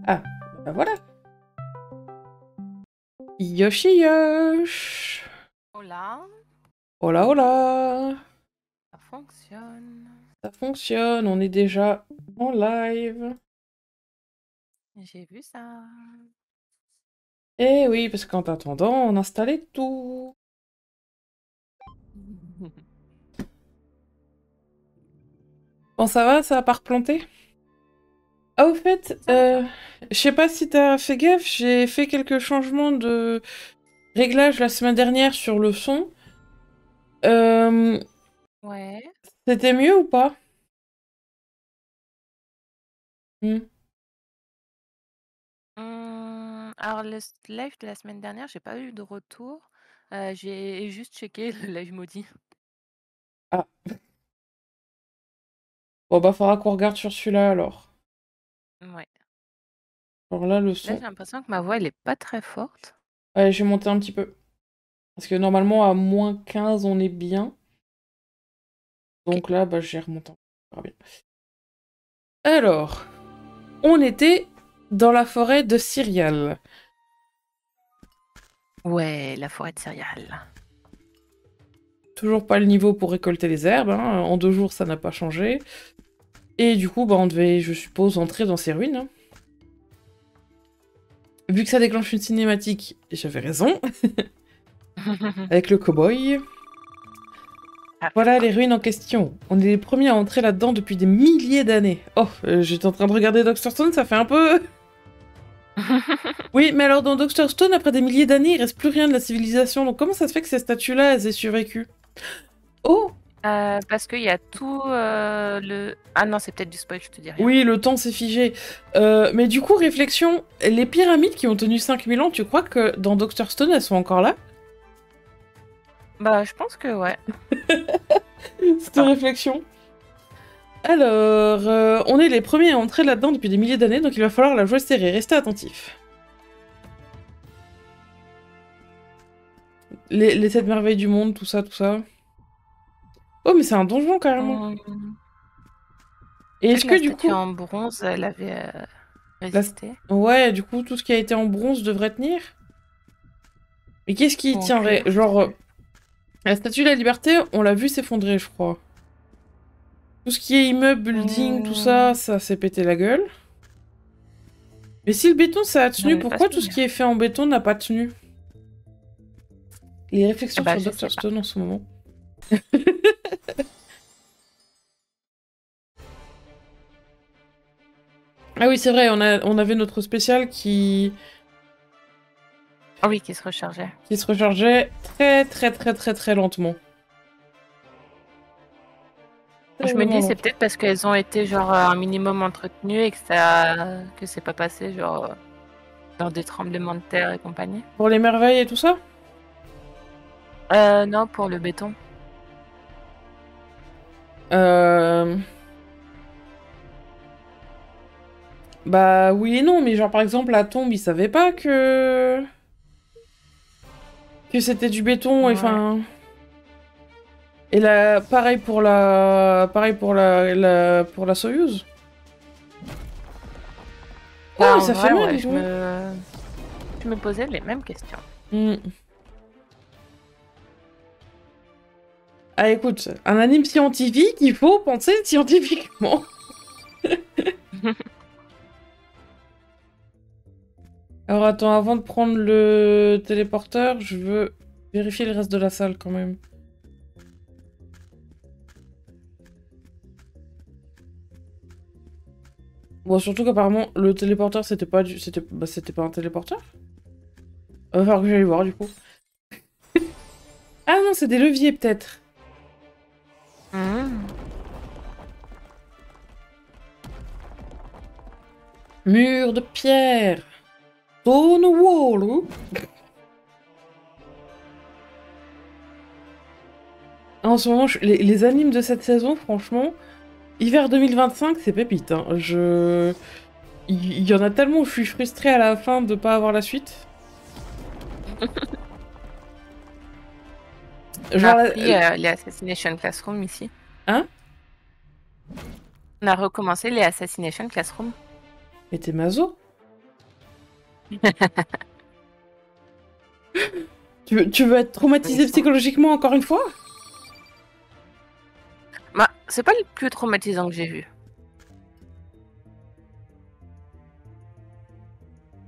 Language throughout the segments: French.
Ah, bah voilà. Yoshi Yosh. Hola, Hola hola. ça fonctionne. Ça fonctionne, on est déjà en live. J'ai vu ça. Eh oui, parce qu'en attendant, on installait tout. Bon, ça va, ça a pas replanté? Ah, au fait, Ça va. je sais pas si t'as fait gaffe, j'ai fait quelques changements de réglage la semaine dernière sur le son. Euh, Ouais. C'était mieux ou pas? Hmm. Alors, le live de la semaine dernière, j'ai pas eu de retour. J'ai juste checké le live maudit. Ah, bon bah faudra qu'on regarde sur celui-là alors. Ouais. Alors là, le Là, son... j'ai l'impression que ma voix, elle est pas très forte. Allez, j'ai monté un petit peu. Parce que normalement, à -15, on est bien. Ok. Donc là, bah, j'ai remonté. On verra bien. Alors, on était dans la forêt de Cyrial. Ouais, la forêt de céréales. Toujours pas le niveau pour récolter les herbes, hein. En 2 jours, ça n'a pas changé. Et du coup, bah, on devait, je suppose, entrer dans ces ruines, hein. Vu que ça déclenche une cinématique, j'avais raison, avec le cow-boy. Ah, Voilà les ruines en question. On est les premiers à entrer là-dedans depuis des milliers d'années. Oh, j'étais en train de regarder Dr. Stone, ça fait un peu... Oui, mais alors dans Dr. Stone, après des milliers d'années, il reste plus rien de la civilisation. Donc comment ça se fait que ces statues-là, elles aient survécu? Oh, parce qu'il y a tout le... Ah non, c'est peut-être du spoil, je te dis rien. oui, le temps s'est figé. Mais du coup, réflexion, les pyramides qui ont tenu 5000 ans, tu crois que dans Dr. Stone, elles sont encore là? Bah, je pense que ouais. Cette Enfin, réflexion. Alors, on est les premiers à entrer là-dedans depuis des milliers d'années, donc il va falloir la jouer serrée. Restez attentifs. Les 7 merveilles du monde, tout ça, tout ça. Oh, mais c'est un donjon, carrément. hum, Et peut-être est-ce la que du statue coup... en bronze, elle avait la- résisté. Ouais, du coup, tout ce qui a été en bronze devrait tenir. Mais qu'est-ce qui Ou en tiendrait? cuir, je sais Genre, plus. la statue de la liberté, on l'a vu s'effondrer, je crois. Tout ce qui est immeuble, building, tout ça, Hum, ça s'est pété la gueule. Mais si le béton, ça a J'en tenu, ai pas pourquoi tout ce souvenir. qui est fait en béton n'a pas tenu? Les Ah réflexions bah, sur je Dr. sais pas. Stone en ce moment. Ah oui, c'est vrai, on avait notre spécial Ah oui, qui se rechargeait. qui se rechargeait très très très très très lentement. Je me Terriblement dis, c'est lentement. peut-être parce qu'elles ont été genre un minimum entretenues et que ça, que c'est pas passé genre dans des tremblements de terre et compagnie. Pour les merveilles et tout ça? Non, pour le béton. Euh... Bah oui et non, mais genre par exemple la tombe, ils savaient pas que c'était du béton et Ouais. enfin et là pareil pour la Soyuz. Oh, Bah mais en ça fait vrai, mal, ouais, dis donc. je me posais les mêmes questions. Hmm. Ah écoute, un anime scientifique, il faut penser scientifiquement. Alors attends, avant de prendre le téléporteur, je veux vérifier le reste de la salle quand même. Bon, surtout qu'apparemment, le téléporteur, c'était pas c'était pas un téléporteur. Va falloir que j'aille voir, du coup. Ah non, c'est des leviers, peut-être. Hmm. Mur de pierre. Stone wall. En ce moment, les animes de cette saison, franchement, hiver 2025, c'est pépite, hein. Il y en a tellement où je suis frustrée à la fin de pas avoir la suite. On a Genre, repris les Assassination Classroom ici. hein? On a recommencé les Assassination Classroom. Mais t'es maso? Tu veux être traumatisé Ils sont- psychologiquement encore une fois? Bah, c'est pas le plus traumatisant que j'ai vu.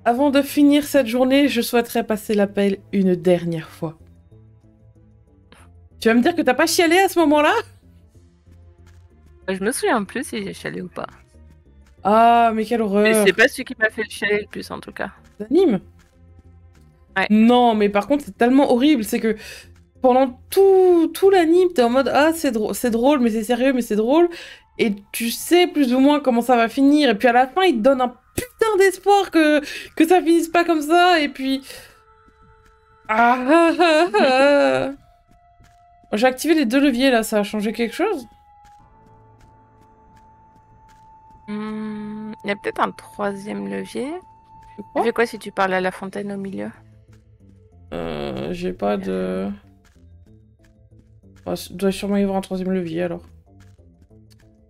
Avant de finir cette journée, je souhaiterais passer l'appel une dernière fois. Tu vas me dire que t'as pas chialé à ce moment-là? Je me souviens plus si j'ai chialé ou pas. Ah, mais quelle Mais horreur! c'est pas celui qui m'a fait chialer le plus en tout cas. L'anime? Ouais. Non, mais par contre, c'est tellement horrible, c'est que pendant tout l'anime, t'es en mode ah, c'est drôle, mais c'est sérieux, mais c'est drôle. Et tu sais plus ou moins comment ça va finir. Et puis à la fin, il te donne un putain d'espoir que ça finisse pas comme ça. Et puis. Ah, ah, ah, ah. J'ai activé les 2 leviers là, ça a changé quelque chose? Il y a peut-être un troisième levier. Tu Tu crois? fais quoi si tu parles à la fontaine au milieu? J'ai pas de. Ah, il doit sûrement y avoir un troisième levier alors.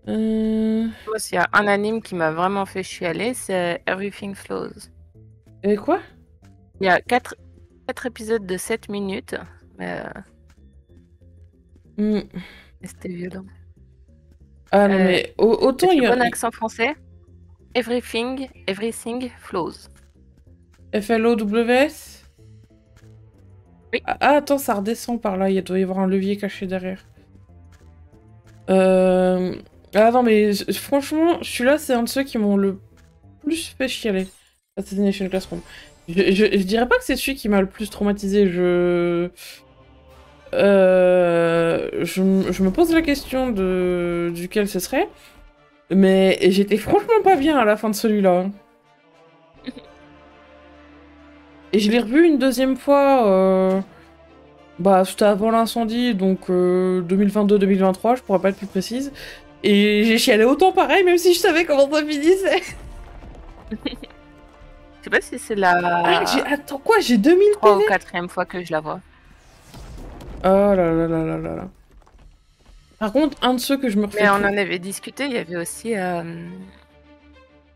Moi, s'il y a un anime qui m'a vraiment fait chialer, c'est Everything Flows. Et quoi? Il y a 4 épisodes de 7 minutes, mais Hmm. c'était violent. Ah non, mais autant Avec il le y a. bon accent français, Everything Flows. FLOWS? Oui. Ah, attends, ça redescend par là, il doit y avoir un levier caché derrière. Ah non, mais franchement, celui-là, c'est un de ceux qui m'ont le plus fait chialer. Assassination Classroom. Je dirais pas que c'est celui qui m'a le plus traumatisé, je me pose la question duquel ce serait, mais j'étais franchement pas bien à la fin de celui-là. Et je l'ai revu une deuxième fois, bah c'était avant l'incendie, donc 2022-2023, je pourrais pas être plus précise. Et j'ai chialé autant pareil, même si je savais comment ça finissait. Je sais pas si c'est la Attends quoi, j'ai 2000 3 ou PV? 4e fois que je la vois. Oh là là là là là là. Par contre, un de ceux que je me refais Mais on plus... en avait discuté, il y avait aussi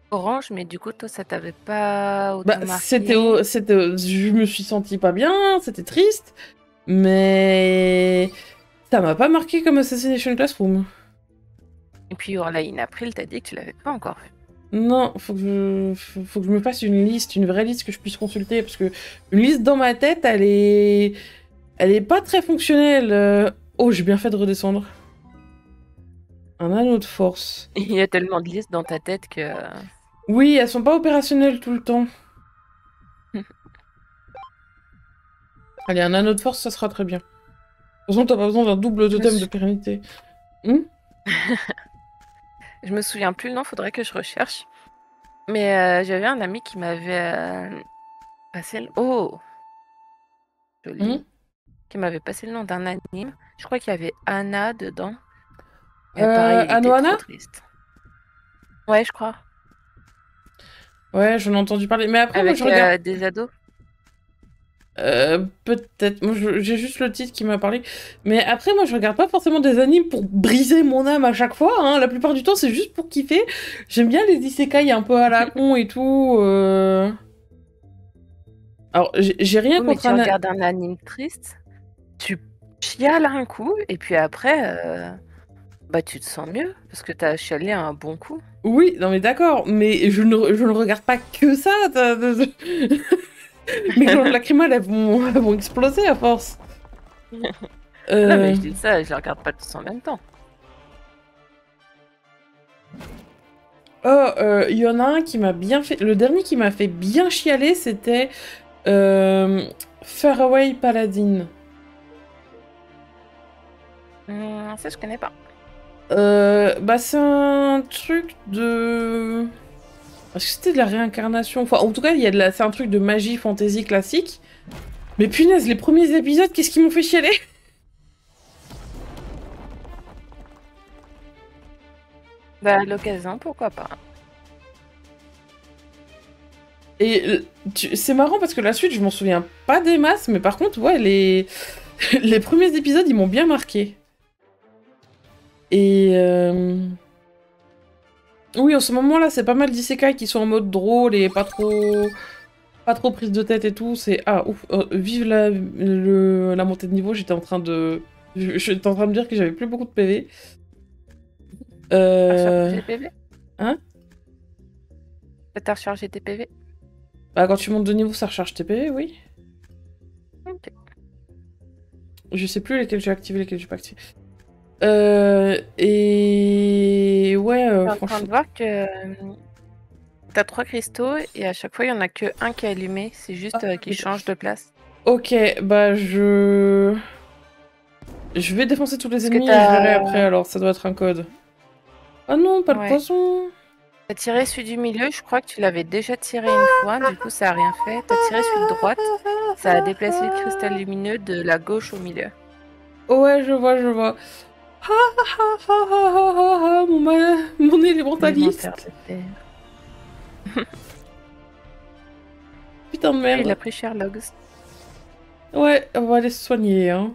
Orange, mais du coup, toi, ça t'avait pas Bah, autant marqué. je me suis sentie pas bien, c'était triste, mais ça m'a pas marqué comme Assassination Classroom. Et puis, Orlaïne April, t'as dit que tu l'avais pas encore vu. Non, faut que je me fasse une liste, une vraie liste que je puisse consulter, parce que une liste dans ma tête, elle est pas très fonctionnelle. Oh, j'ai bien fait de redescendre. Un anneau de force. Il y a tellement de listes dans ta tête que... Oui, elles sont pas opérationnelles tout le temps. Allez, un anneau de force, ça sera très bien. De toute façon, t'as pas besoin d'un double totem de pérennité. Je me souviens plus le nom, faudrait que je recherche. Mais j'avais un ami qui m'avait passé le... Oh, joli. Qui m'avait passé le nom d'un anime. Je crois qu'il y avait Anna dedans. Mais pareil, il était Anohana? trop triste. Ouais, je crois. Ouais, j'en ai entendu parler. Mais après, moi, Avec je regarde... des ados. Peut-être. Moi, j'ai juste le titre qui m'a parlé. Mais après, moi, je regarde pas forcément des animes pour briser mon âme à chaque fois. Hein. La plupart du temps, c'est juste pour kiffer. J'aime bien les isekai un peu à la con et tout. Alors, j'ai rien Oui, mais contre tu regardes un anime triste, tu chiales un coup, et puis après, bah tu te sens mieux, parce que t'as chialé un bon coup. Oui, non mais d'accord, mais je ne regarde pas que ça. Mes glandes lacrymales, elles vont exploser à force. Non, mais je dis ça, je les regarde pas tous en même temps. Oh, il y en a un qui m'a bien fait... Le dernier qui m'a fait bien chialer, c'était Faraway Paladin. Ça, je connais pas. Bah c'est un truc de... Est-ce que c'était de la réincarnation? Enfin, en tout cas, c'est un truc de magie fantasy classique. Mais punaise, les premiers épisodes, qu'est-ce qu'ils m'ont fait chialer? Bah, à l'occasion, pourquoi pas. Et c'est marrant parce que la suite, je m'en souviens pas des masses, mais par contre, ouais, les premiers épisodes, ils m'ont bien marqué. Et... Oui, en ce moment-là, c'est pas mal d'isekai qui sont en mode drôle et pas trop... pas trop prise de tête et tout, c'est ah ouf, vive la montée de niveau, j'étais en train de j'étais en train de me dire que j'avais plus beaucoup de PV. T'as rechargé tes PV? Hein? T'as rechargé tes PV? Bah quand tu montes de niveau, ça recharge tes PV, oui. Ok. Je sais plus lesquels j'ai activé, lesquels j'ai pas activé. Et ouais, Je suis en train franchement. de voir que t'as 3 cristaux et à chaque fois il y en a que un qui est allumé, c'est juste qu'il change de place. Ok, bah je vais défoncer tous les Est-ce que ennemis et je verrai après, alors ça doit être un code. Ah non, pas le Ouais. poison. T'as tiré celui du milieu, je crois que tu l'avais déjà tiré une fois, du coup ça a rien fait. T'as tiré celui de droite, ça a déplacé le cristal lumineux de la gauche au milieu. Ouais, je vois, je vois. Ha ha ha ha ha ha, mon élémentaliste. Élémentaire de terre. Putain de Il merde. a pris cher Logs. Ouais, on va aller se soigner, hein.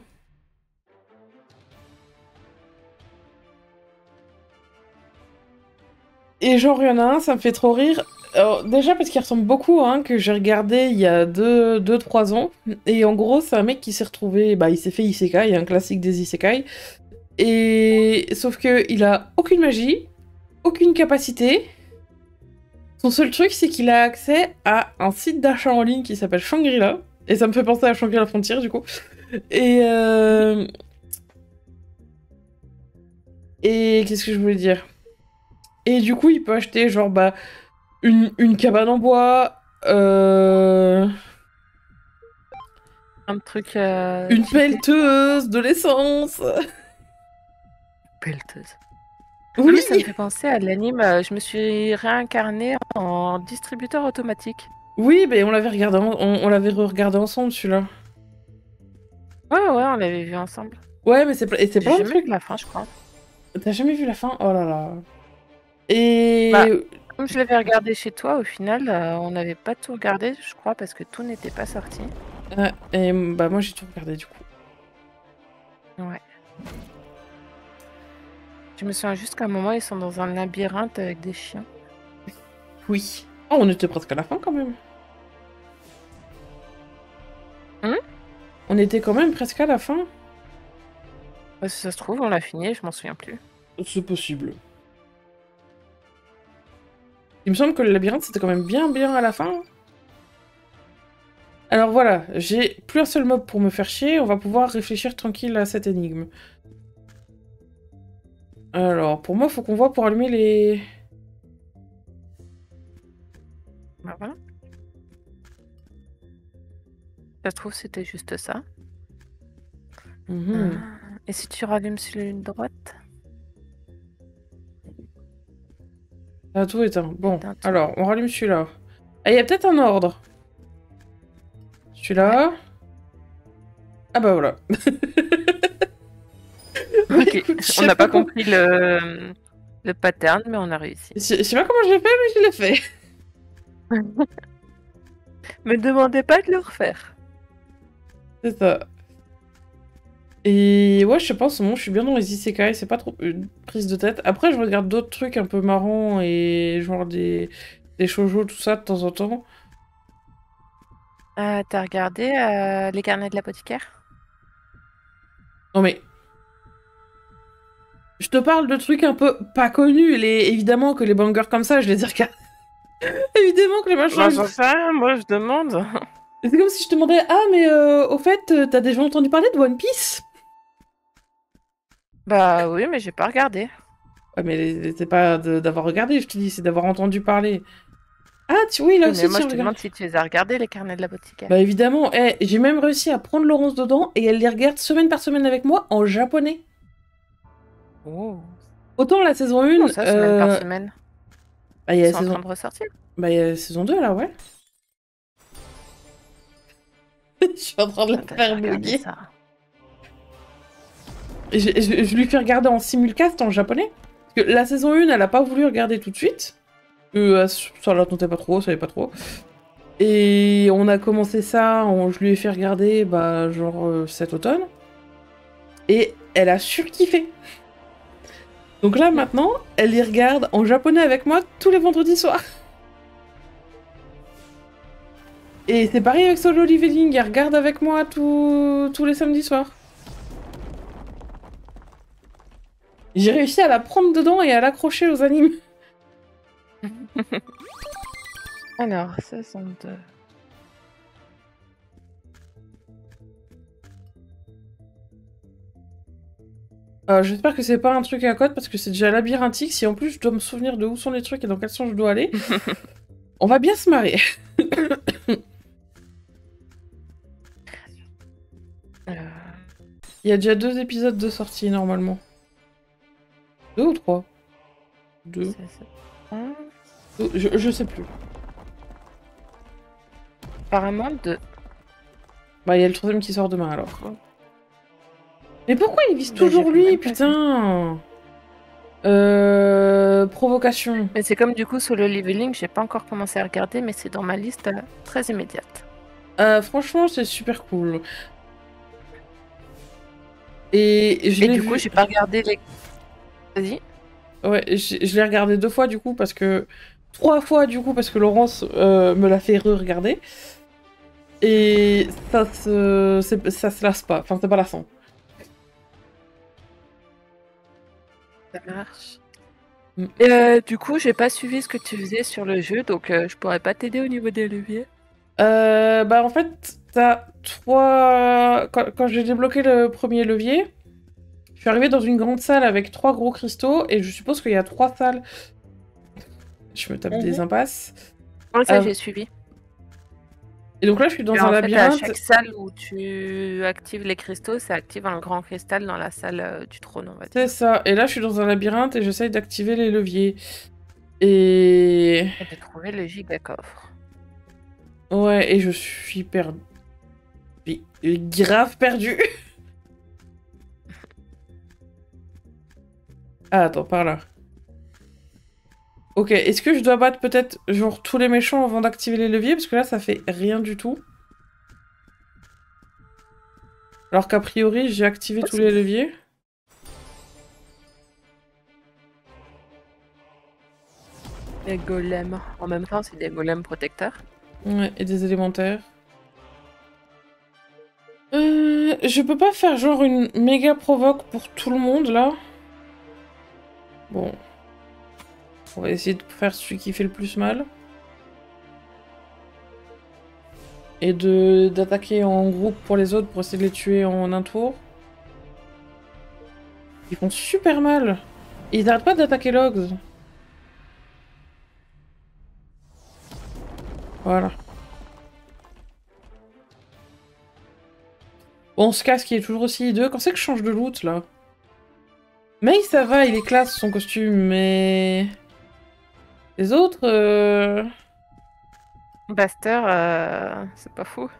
Et genre, il y en a un, ça me fait trop rire. Alors, déjà parce qu'il ressemble beaucoup à un que j'ai regardé il y a 2-3 ans. Et en gros, c'est un mec qui s'est retrouvé... Bah, il s'est fait Isekai, un classique des Isekai. Et... Sauf que il a aucune magie, aucune capacité. Son seul truc, c'est qu'il a accès à un site d'achat en ligne qui s'appelle Shangri-La. Et ça me fait penser à Shangri-La Frontier, du coup. Et... Et qu'est-ce que je voulais dire? Et du coup, il peut acheter, genre, bah, une cabane en bois, Un truc. une pelleteuse, de l'essence. Pelleteuse. Oui, Oui, ça me fait penser à l'anime. Je me suis réincarnée en distributeur automatique. oui, mais on l'avait regardé, on l'avait regardé ensemble, celui-là. Ouais, on l'avait vu ensemble. Ouais, mais c'est plein J'ai de jamais trucs. vu la fin, je crois. T'as jamais vu la fin? Oh là là. Et... Bah, comme je l'avais regardé chez toi, au final, on n'avait pas tout regardé, je crois, parce que tout n'était pas sorti. et bah moi j'ai tout regardé du coup. Ouais. Je me souviens juste qu'à un moment, ils sont dans un labyrinthe avec des chiens. Oui. Oh, on était presque à la fin quand même. On était quand même presque à la fin. Bah, si ça se trouve, on l'a fini, je m'en souviens plus. C'est possible. Il me semble que le labyrinthe c'était quand même bien à la fin. Alors voilà, j'ai plus un seul mob pour me faire chier, on va pouvoir réfléchir tranquille à cette énigme. Alors, pour moi, faut qu'on voit pour allumer les... Bah voilà. Ça se trouve, c'était juste ça. Et si tu rallumes celui de droite? Ah, tout éteint. Bon, Éteins tout. alors, on rallume celui-là. Ah, il y a peut-être un ordre. Celui-là... Ouais. Ah bah voilà. Ok, Écoute, on n'a pas compris le pattern, mais on a réussi. Je sais pas comment je l'ai fait, mais je l'ai fait. Me demandez pas de le refaire. C'est ça. Et ouais, je pense, moi, je suis bien dans les isekai, c'est pas trop une prise de tête. Après, je regarde d'autres trucs un peu marrants et genre des shoujo, tout ça, de temps en temps. T'as regardé les carnets de l'apothicaire? Non mais... Je te parle de trucs un peu pas connus, évidemment que les bangers comme ça, je les ai regardés. Évidemment que les machins... Moi, j'en sais rien, moi, je demande. C'est comme si je te demandais, ah mais au fait, t'as déjà entendu parler de One Piece? Bah oui, mais j'ai pas regardé. Ouais, mais c'est pas d'avoir regardé, je te dis, c'est d'avoir entendu parler. Ah, oui, là Oui, aussi, mais moi, tu je te regardes. demande si tu les as regardés, les carnets de l'apothicaire. Bah évidemment, j'ai même réussi à prendre Laurence dedans et elle les regarde semaine par semaine avec moi en japonais. Oh. Autant la saison 1... Comment ça, semaine par semaine? Bah, il y a Ils la sont en saison... train de ressortir. Bah, il y a la saison 2, là, ouais. Je suis en train de la Attends, faire je vais regarder bugger. ça. Et je lui fais regarder en simulcast en japonais. Parce que la saison 1, elle a pas voulu regarder tout de suite. Ça la tentait pas trop, ça savait pas trop. Et on a commencé ça, je lui ai fait regarder, bah, genre cet automne. Et elle a surkiffé. Donc là, maintenant, elle les regarde en japonais avec moi tous les vendredis soirs. Et c'est pareil avec Solo Leveling, elle regarde avec moi tous les samedis soirs. J'ai réussi à la prendre dedans et à l'accrocher aux animes. Alors, saison 2. J'espère que c'est pas un truc à code parce que c'est déjà labyrinthique. Si en plus je dois me souvenir de où sont les trucs et dans quel sens je dois aller, on va bien se marrer. Il y a déjà 2 épisodes de sortie normalement. 2 ou 3 2. Je sais plus. Apparemment 2. Bah il y a le 3ème qui sort demain alors. Mais pourquoi il vise toujours lui, putain? Provocation. Mais c'est comme du coup Solo Leveling, j'ai pas encore commencé à regarder, mais c'est dans ma liste très immédiate. Franchement, c'est super cool. Et du coup, j'ai pas regardé les... Vas-y. Ouais, je l'ai regardé 2 fois du coup, parce que... 3 fois du coup, parce que Laurence me l'a fait re-regarder. Et ça se lasse pas, enfin c'est pas lassant. Ça marche. Du coup, j'ai pas suivi ce que tu faisais sur le jeu, donc je pourrais pas t'aider au niveau des leviers. Bah en fait, t'as 3... Quand j'ai débloqué le premier levier, je suis arrivée dans une grande salle avec 3 gros cristaux, et je suppose qu'il y a 3 salles. Je me tape des impasses. Ouais, ça j'ai suivi. Et donc là, je suis dans un labyrinthe. À chaque salle où tu actives les cristaux, ça active un grand cristal dans la salle du trône, on va dire. C'est ça. Et là, je suis dans un labyrinthe et j'essaye d'activer les leviers. Et de trouver le gigacoffre. Ouais, et je suis perdu. Grave perdu. Ah, attends, par là. Ok, est-ce que je dois battre peut-être genre tous les méchants avant d'activer les leviers? Parce que là, ça fait rien du tout. Alors qu'a priori, j'ai activé tous les leviers. Des golems. En même temps, c'est des golems protecteurs. Ouais, et des élémentaires. Je peux pas faire genre une méga provoque pour tout le monde, là? Bon. On va essayer de faire celui qui fait le plus mal. Et d'attaquer en groupe pour les autres pour essayer de les tuer en un tour. Ils font super mal. Et ils n'arrêtent pas d'attaquer Logs. Voilà. Bon, ce casque, il est toujours aussi hideux. Quand c'est que je change de loot, là? Mais ça va, il est classe, son costume, mais... Les autres, Baster, c'est pas fou.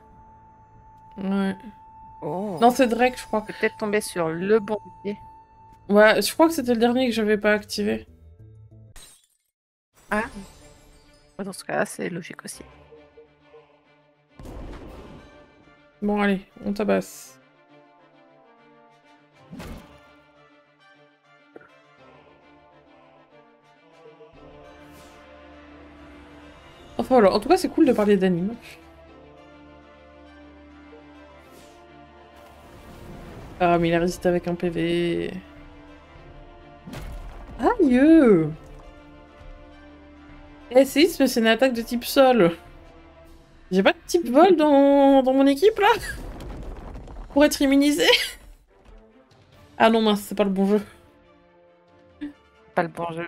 Ouais. Oh. Non, c'est Drake, je crois. Peut-être tomber sur le bon pied. Ouais, je crois que c'était le dernier que j'avais pas activé. Ah. Dans ce cas-là, c'est logique aussi. Bon, allez, on tabasse. Enfin voilà, en tout cas, c'est cool de parler d'anime. Ah, mais il a résisté avec un PV. Aïe! Eh, c'est une attaque de type sol. J'ai pas de type vol dans mon équipe, là? Pour être immunisé? Ah non, mince, c'est pas le bon jeu. Pas le bon jeu.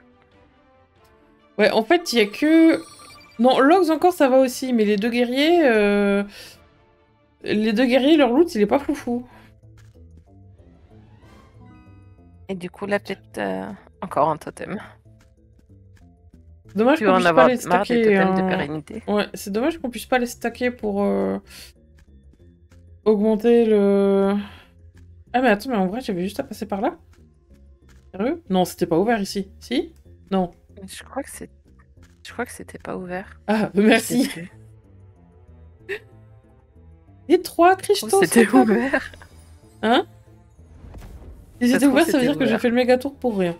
Ouais, en fait, il y a que... Non, Logs encore, ça va aussi, mais les deux guerriers... Les deux guerriers, leur loot, il est pas foufou. Et du coup, là, peut-être encore un totem. Dommage qu'on puisse pas les stacker. Des totems de pérennité. Ouais, c'est dommage qu'on puisse pas les stacker pour augmenter le... Ah mais attends, mais en vrai, j'avais juste à passer par là? Sérieux? Non, c'était pas ouvert ici. Si? Non. Je crois que c'était pas ouvert. Ah, merci. Et 3 cristaux. C'était ouvert. Hein? Si c'était ouvert, ça veut dire que j'ai fait le méga tour pour rien.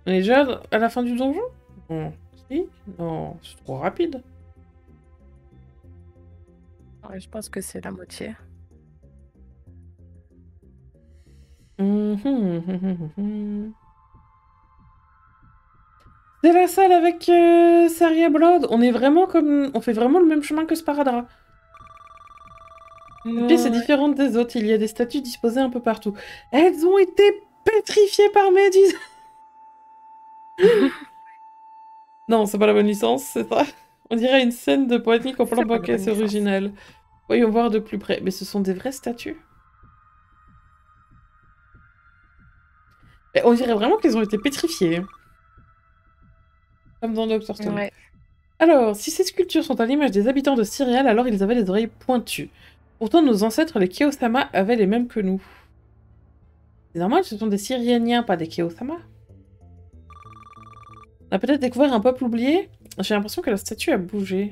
On est déjà à la fin du donjon? Non. Si? Non, c'est trop rapide. Ouais, je pense que c'est la moitié. C'est la salle avec Saria Blood. On est vraiment comme... On fait vraiment le même chemin que Sparadra. La pièce est différente des autres. Il y a des statues disposées un peu partout. Elles ont été pétrifiées par Méduse. Non, c'est pas la bonne licence, c'est ça. On dirait une scène de poétique en plein banquet, c'est original. Voyons voir de plus près. Mais ce sont des vraies statues. Et on dirait vraiment qu'elles ont été pétrifiées. Comme dans Dr. Stone. Ouais. Alors, si ces sculptures sont à l'image des habitants de Cyrial, alors ils avaient les oreilles pointues. Pourtant, nos ancêtres, les Keosama, avaient les mêmes que nous. C'est normal, ce sont des Syrianiens, pas des Keosama. On a peut-être découvert un peuple oublié. J'ai l'impression que la statue a bougé.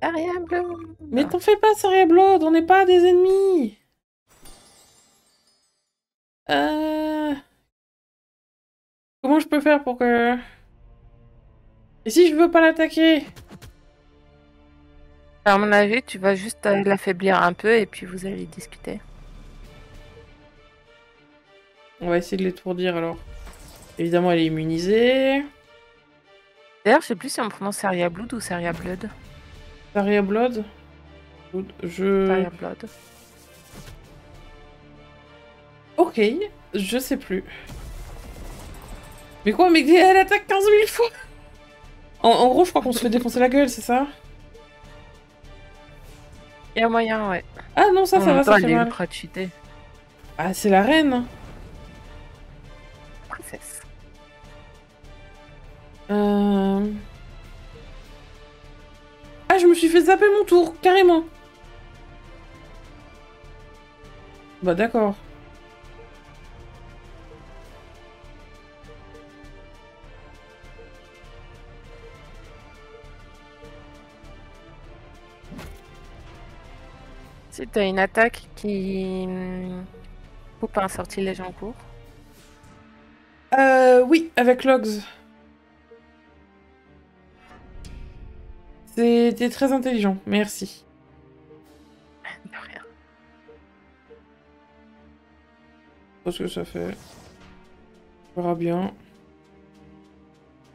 Saria Blood. Mais t'en fais pas, Saria Blood, on n'est pas des ennemis. Comment je peux faire pour que... Et si je veux pas l'attaquer? À mon avis, tu vas juste l'affaiblir un peu et puis vous allez discuter. On va essayer de l'étourdir alors. Évidemment, elle est immunisée. D'ailleurs, je sais plus si on prononce Saria Blood ou Saria Blood. Saria Blood. Saria Blood. Ok, je sais plus. Mais quoi, mais elle attaque 15 000 fois. En gros, je crois qu'on se fait défoncer la gueule, c'est ça? Il y a moyen, ouais. Ah non, ça va, ça fait mal. Ah, c'est la reine. Princesse. Ah, je me suis fait zapper mon tour, carrément. Bah d'accord. Si t'as une attaque qui coupe un sortilège en cours. Oui, avec Logs. C'était très intelligent, merci. De rien. Parce que ça fait... On verra bien.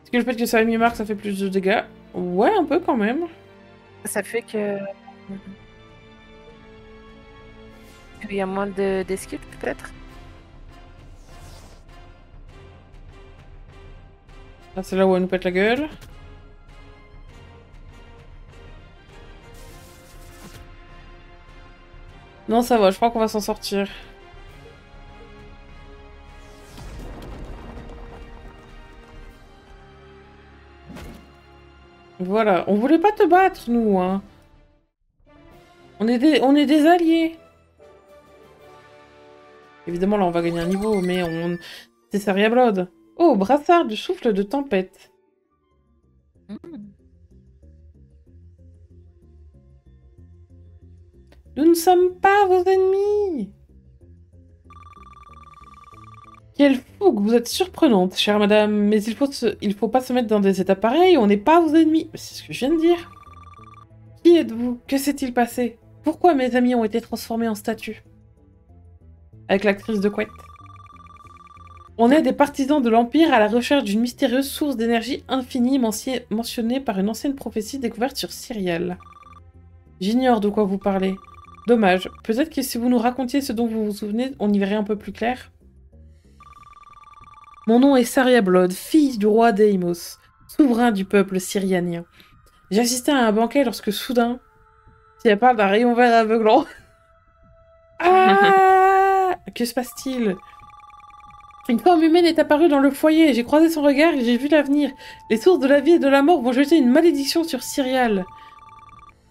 Est-ce que le fait que ça ait mis marque, ça fait plus de dégâts? Ouais, un peu quand même. Ça fait que... Il y a moins d'esquives, peut-être? Ah, c'est là où elle nous pète la gueule. Non, ça va, je crois qu'on va s'en sortir. Voilà, on voulait pas te battre, nous, hein. On est des alliés. Évidemment, là, on va gagner un niveau, mais on... C'est Saria Blood. Oh, brassard du souffle de tempête. Nous ne sommes pas vos ennemis. Quelle fougue, vous êtes surprenante, chère madame. Mais il faut pas se mettre dans des états pareils, on n'est pas vos ennemis. C'est ce que je viens de dire. Qui êtes-vous? Que s'est-il passé? Pourquoi mes amis ont été transformés en statues? Avec l'actrice de couette. On est des partisans de l'Empire à la recherche d'une mystérieuse source d'énergie infinie mentionnée par une ancienne prophétie découverte sur Cyrial. J'ignore de quoi vous parlez. Dommage. Peut-être que si vous nous racontiez ce dont vous vous souvenez, on y verrait un peu plus clair. Mon nom est Saria Blood, fille du roi Deimos, souverain du peuple syrianien. J'ai assisté à un banquet lorsque soudain... Si elle parle d'un rayon vert aveuglant... Ah! Que se passe-t-il? Une forme humaine est apparue dans le foyer. J'ai croisé son regard et j'ai vu l'avenir. Les sources de la vie et de la mort vont jeter une malédiction sur Cyrial.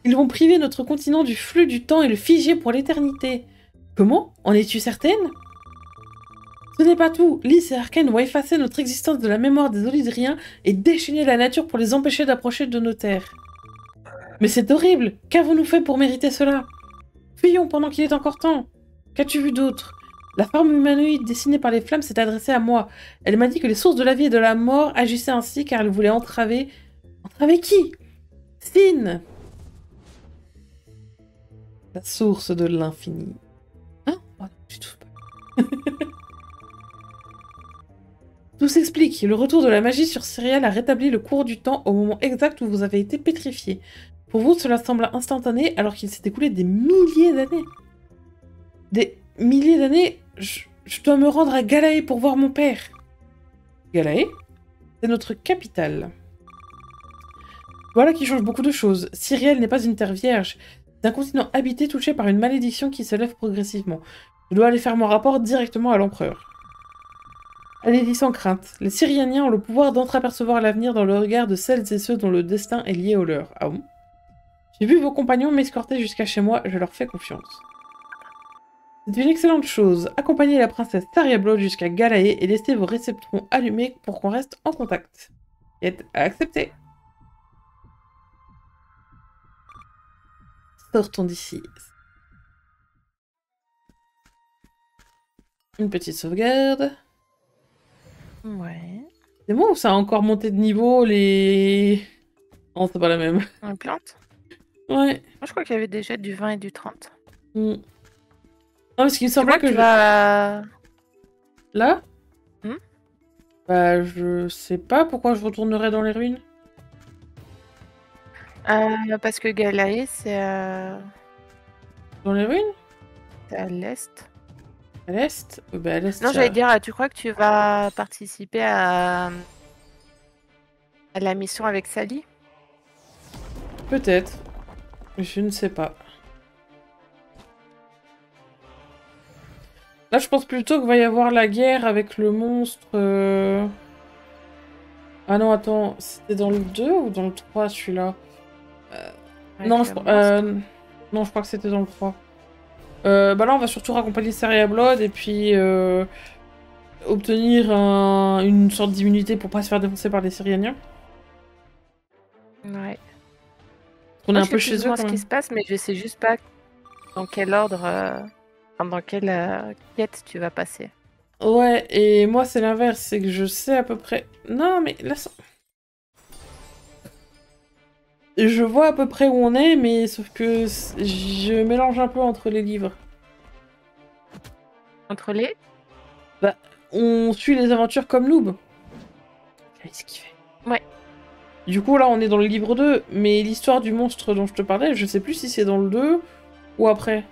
Ils vont priver notre continent du flux du temps et le figer pour l'éternité. Comment? En es-tu certaine? Ce n'est pas tout. Lys et Arcane vont effacer notre existence de la mémoire des Olydriens et déchaîner la nature pour les empêcher d'approcher de nos terres. Mais c'est horrible. Qu'avons-nous fait pour mériter cela? Fuyons pendant qu'il est encore temps. Qu'as-tu vu d'autre? La forme humanoïde dessinée par les flammes s'est adressée à moi. Elle m'a dit que les sources de la vie et de la mort agissaient ainsi car elle voulait entraver... Entraver qui? Sin! La source de l'infini. Hein? Oh, non, du tout. Tout s'explique. Le retour de la magie sur Cyrielle a rétabli le cours du temps au moment exact où vous avez été pétrifié. Pour vous, cela semble instantané alors qu'il s'est écoulé des milliers d'années. Des milliers d'années? Je dois me rendre à Galae pour voir mon père. Galae? C'est notre capitale. Voilà qui change beaucoup de choses. Cyrielle n'est pas une terre vierge. C'est un continent habité touché par une malédiction qui se lève progressivement. Je dois aller faire mon rapport directement à l'empereur. Allez-y sans crainte. Les Syrianiens ont le pouvoir d'entreapercevoir l'avenir dans le regard de celles et ceux dont le destin est lié au leur. Ah bon? J'ai vu vos compagnons m'escorter jusqu'à chez moi, je leur fais confiance. C'est une excellente chose. Accompagnez la princesse Taria Blood jusqu'à Galae et laissez vos réceptrons allumés pour qu'on reste en contact. Et accepté. Sortons d'ici. Une petite sauvegarde. Ouais. C'est bon ou ça a encore monté de niveau les... Non, c'est pas la même. Une plante? Ouais. Moi, je crois qu'il y avait déjà du 20 et du 30. Non, parce qu'il me semblait que tu vas... Là Hmm. Bah, je sais pas pourquoi je retournerais dans les ruines. Parce que Galae, c'est Dans les ruines à l'est. À l'est Bah, à l'est, Non, j'allais dire, tu crois que tu vas participer à la mission avec Sally? Peut-être. Je ne sais pas. Là, je pense plutôt qu'il va y avoir la guerre avec le monstre... Ah non, attends. C'était dans le 2 ou dans le 3, celui-là? Non, non, je crois que c'était dans le 3. Bah là, on va surtout raccompagner Saria Blood et puis obtenir une sorte d'immunité pour pas se faire défoncer par les Syrianiens. Ouais. On est Moi, un je peu sais chez plus ou eux moins quand ce qui même. se passe, mais je sais juste pas dans quel ordre, enfin, dans quelle quête tu vas passer. Ouais, et moi c'est l'inverse, c'est que je sais à peu près... Non, mais là... Je vois à peu près où on est, mais sauf que je mélange un peu entre les livres. Entre les... Bah, on suit les aventures comme noob. Qu'est-ce qu'il fait? Ouais. Du coup, là, on est dans le livre 2, mais l'histoire du monstre dont je te parlais, je sais plus si c'est dans le 2 ou après.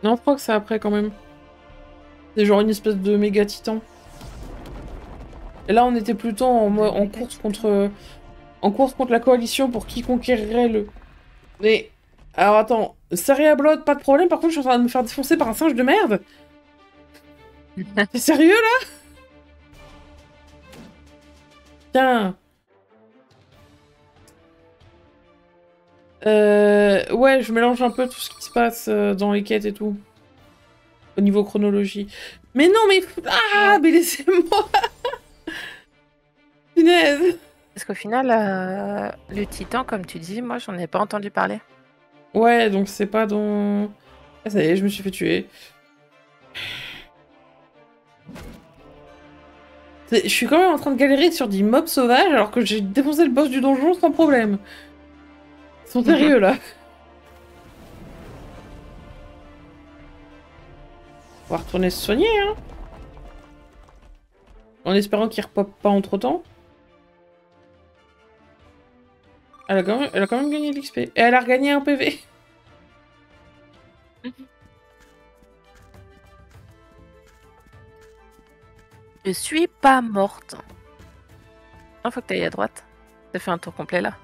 Non, je crois que c'est après quand même. C'est genre une espèce de méga titan. Et là, on était plutôt en course contre... En course contre la coalition pour qui conquérirait le... Mais... Alors attends, Saria Blood, pas de problème, par contre je suis en train de me faire défoncer par un singe de merde. T'es sérieux là? Tiens. Ouais, je mélange un peu tout ce qui se passe dans les quêtes et tout. Au niveau chronologie. Mais non, mais... Ah, mais laissez-moi. Punaise. Parce qu'au final, le titan, comme tu dis, moi, j'en ai pas entendu parler. Ouais, donc c'est pas dans... Ah, ça y est, je me suis fait tuer. Je suis quand même en train de galérer sur des mobs sauvages alors que j'ai défoncé le boss du donjon sans problème. Ils sont sérieux là. On va retourner se soigner, hein. En espérant qu'il repop pas entre temps. Elle a quand même gagné de l'XP. Et elle a regagné un PV. Je suis pas morte. Il faut que tu ailles à droite. T'as fait un tour complet là.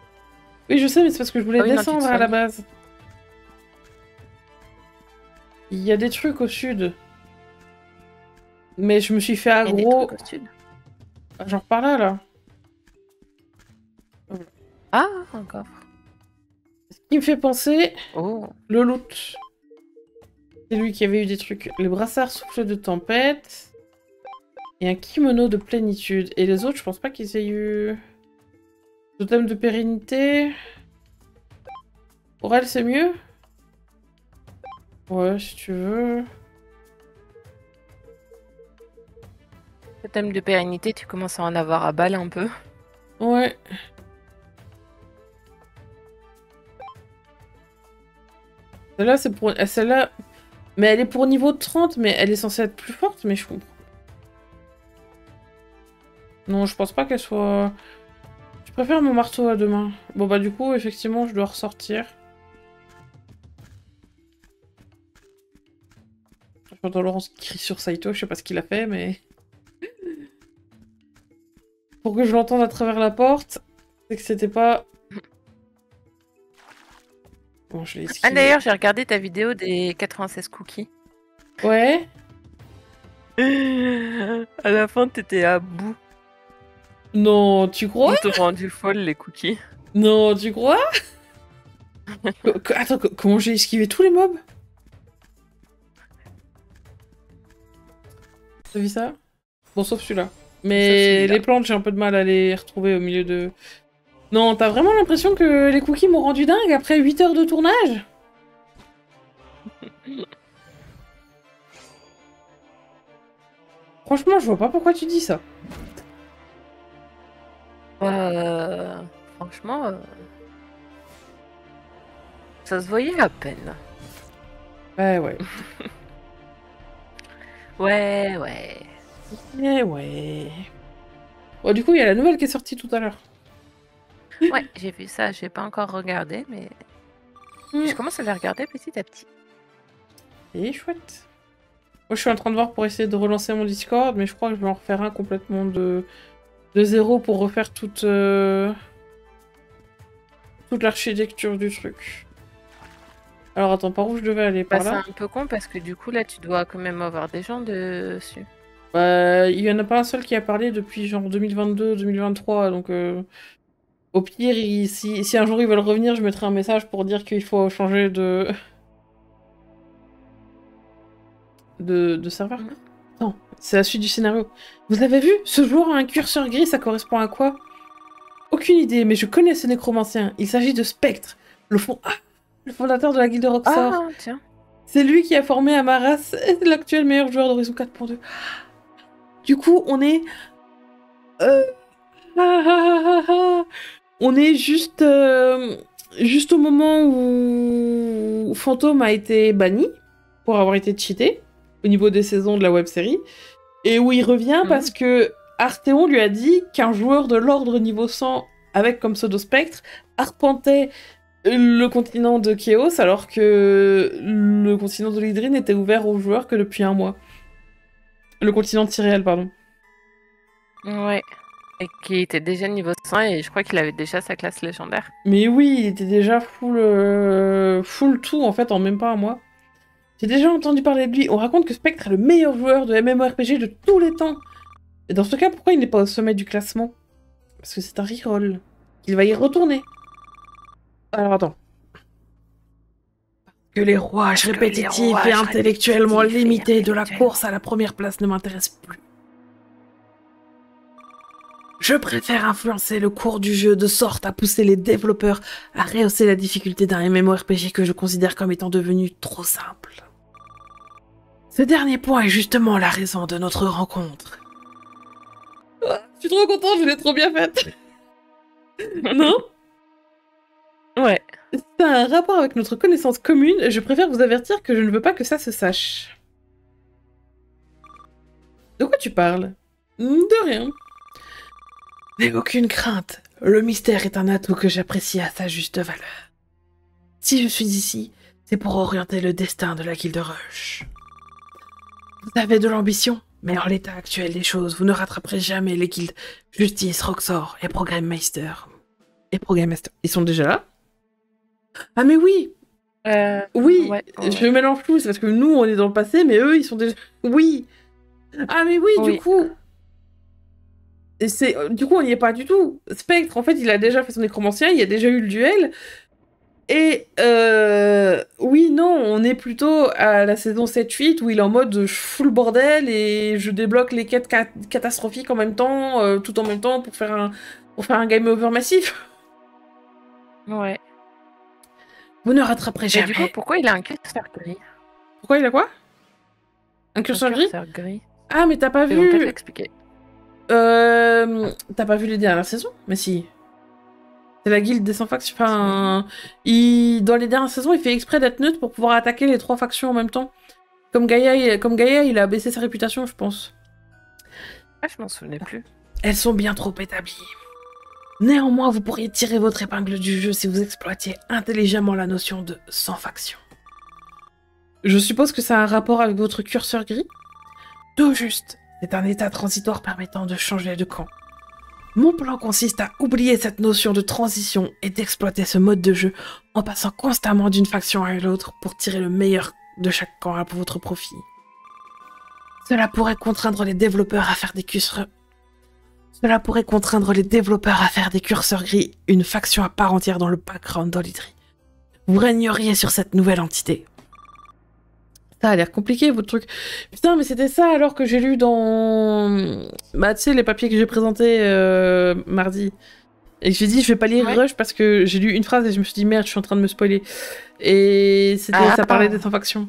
Oui, je sais, mais c'est parce que je voulais Ah oui, non, tu te descendre à la soignes. base. Il y a des trucs au sud. Mais je me suis fait Il y a des aggro. trucs au sud. Genre par là, là. Ah, encore. Ce qui me fait penser... Oh. Le loot. C'est lui qui avait eu des trucs. Les brassards souffle de tempête. Et un kimono de plénitude. Et les autres, je pense pas qu'ils aient eu... Totem de pérennité. Pour elle, c'est mieux? Ouais, si tu veux. Le thème de pérennité, tu commences à en avoir à balle un peu. Ouais. Celle-là, c'est pour... Celle-là... Mais elle est pour niveau 30, mais elle est censée être plus forte, mais je comprends. Non, je pense pas qu'elle soit... Je préfère mon marteau à deux mains. Bon bah du coup, effectivement, je dois ressortir. J'entends Laurence qui crie sur Saito, je sais pas ce qu'il a fait, mais... Pour que je l'entende à travers la porte, c'est que c'était pas... Bon, je l'ai esquivé. Ah d'ailleurs, j'ai regardé ta vidéo des 96 cookies. Ouais. À la fin, t'étais à bout. Non, tu crois? Ils t'ont rendu folle, les cookies. Non, tu crois? Attends, comment j'ai esquivé tous les mobs? T'as vu ça? Bon, sauf celui-là. Mais les plantes, j'ai un peu de mal à les retrouver au milieu de... Non, t'as vraiment l'impression que les cookies m'ont rendu dingue après 8 heures de tournage? Franchement, je vois pas pourquoi tu dis ça. Franchement, ça se voyait à peine. Ouais. Ouais. Ouais. Bon, du coup, il y a la nouvelle qui est sortie tout à l'heure. Ouais, j'ai vu ça, j'ai pas encore regardé, mais je commence à les regarder petit à petit. Et chouette. Moi, je suis en train de voir pour essayer de relancer mon Discord, mais je crois que je vais en refaire un complètement de zéro pour refaire toute l'architecture du truc. Alors attends, par où je devais aller? Par là? C'est un peu con parce que du coup, là, tu dois quand même avoir des gens dessus. Bah, il y en a pas un seul qui a parlé depuis genre 2022-2023, donc au pire, si un jour ils veulent revenir, je mettrai un message pour dire qu'il faut changer de serveur. Non, c'est la suite du scénario. Vous avez vu? Ce joueur a un curseur gris, ça correspond à quoi? Aucune idée, mais je connais ce nécromancien. Il s'agit de Spectre, le fondateur de la guilde Roxor. Ah, tiens. C'est lui qui a formé Amaras, l'actuel meilleur joueur d'Horizon 4.2. Du coup, on est... On est juste au moment où Fantôme a été banni pour avoir été cheaté au niveau des saisons de la web-série, et où il revient parce que Arthéon lui a dit qu'un joueur de l'ordre niveau 100 avec comme pseudo Spectre arpentait le continent de Chaos alors que le continent de l'Hydrine était ouvert aux joueurs que depuis un mois. Le continent de Tyréel, pardon. Ouais. Et qui était déjà niveau 100 et je crois qu'il avait déjà sa classe légendaire. Mais oui, il était déjà full tout en fait en même pas un mois. J'ai déjà entendu parler de lui. On raconte que Spectre est le meilleur joueur de MMORPG de tous les temps. Et dans ce cas, pourquoi il n'est pas au sommet du classement? Parce que c'est un reroll. Il va y retourner. Alors attends. Que les rouages répétitifs et intellectuellement limités de la course à la première place ne m'intéressent plus. Je préfère influencer le cours du jeu de sorte à pousser les développeurs à rehausser la difficulté d'un MMORPG que je considère comme étant devenu trop simple. Ce dernier point est justement la raison de notre rencontre. Oh, je suis trop contente, je l'ai trop bien faite. Non? Ouais. C'est un rapport avec notre connaissance commune, je préfère vous avertir que je ne veux pas que ça se sache. De quoi tu parles? De rien. N'aie aucune crainte, le mystère est un atout que j'apprécie à sa juste valeur. Si je suis ici, c'est pour orienter le destin de la Guilde Rush. Vous avez de l'ambition, mais en l'état actuel des choses, vous ne rattraperez jamais les guildes Justice, Roxor et Programme Meister. Ils sont déjà là? Ah mais oui! Oui, ouais. Je mélange tout, c'est parce que nous on est dans le passé, mais eux ils sont déjà... Oui! Ah mais oui, du coup... Du coup on n'y est pas du tout. Spectre, en fait, il a déjà fait son nécromancien, il y a déjà eu le duel. Et oui, non, on est plutôt à la saison 7-8 où il est en mode je fous le bordel et je débloque les quêtes catastrophiques en même temps, tout en même temps pour faire un game over massif. Ouais. Vous ne rattraperez jamais. Et du coup, pourquoi il a un curseur gris? Pourquoi il a quoi? Un curseur gris? Gris. Ah, mais t'as pas Ils vont peut-être vu. l'expliquer. T'as pas vu les dernières saisons? Mais si. C'est la guilde des 100 factions. Enfin, dans les dernières saisons, il fait exprès d'être neutre pour pouvoir attaquer les 3 factions en même temps. Comme Gaïa, il a baissé sa réputation, je pense. Ah, je m'en souvenais plus. Elles sont bien trop établies. Néanmoins, vous pourriez tirer votre épingle du jeu si vous exploitiez intelligemment la notion de 100 factions. Je suppose que ça a un rapport avec votre curseur gris? Tout juste. C'est un état transitoire permettant de changer de camp. Mon plan consiste à oublier cette notion de transition et d'exploiter ce mode de jeu en passant constamment d'une faction à l'autre pour tirer le meilleur de chaque camp à votre profit. Cela pourrait contraindre les développeurs à faire des curseurs... gris, une faction à part entière dans le background d'Olidri. Vous régneriez sur cette nouvelle entité. Ça a l'air compliqué, votre truc. Putain, mais c'était ça alors que j'ai lu dans... Bah, tu sais, les papiers que j'ai présentés mardi. Et j'ai dit, je vais pas lire Rush parce que j'ai lu une phrase et je me suis dit, merde, je suis en train de me spoiler. Et ça parlait des 100 factions.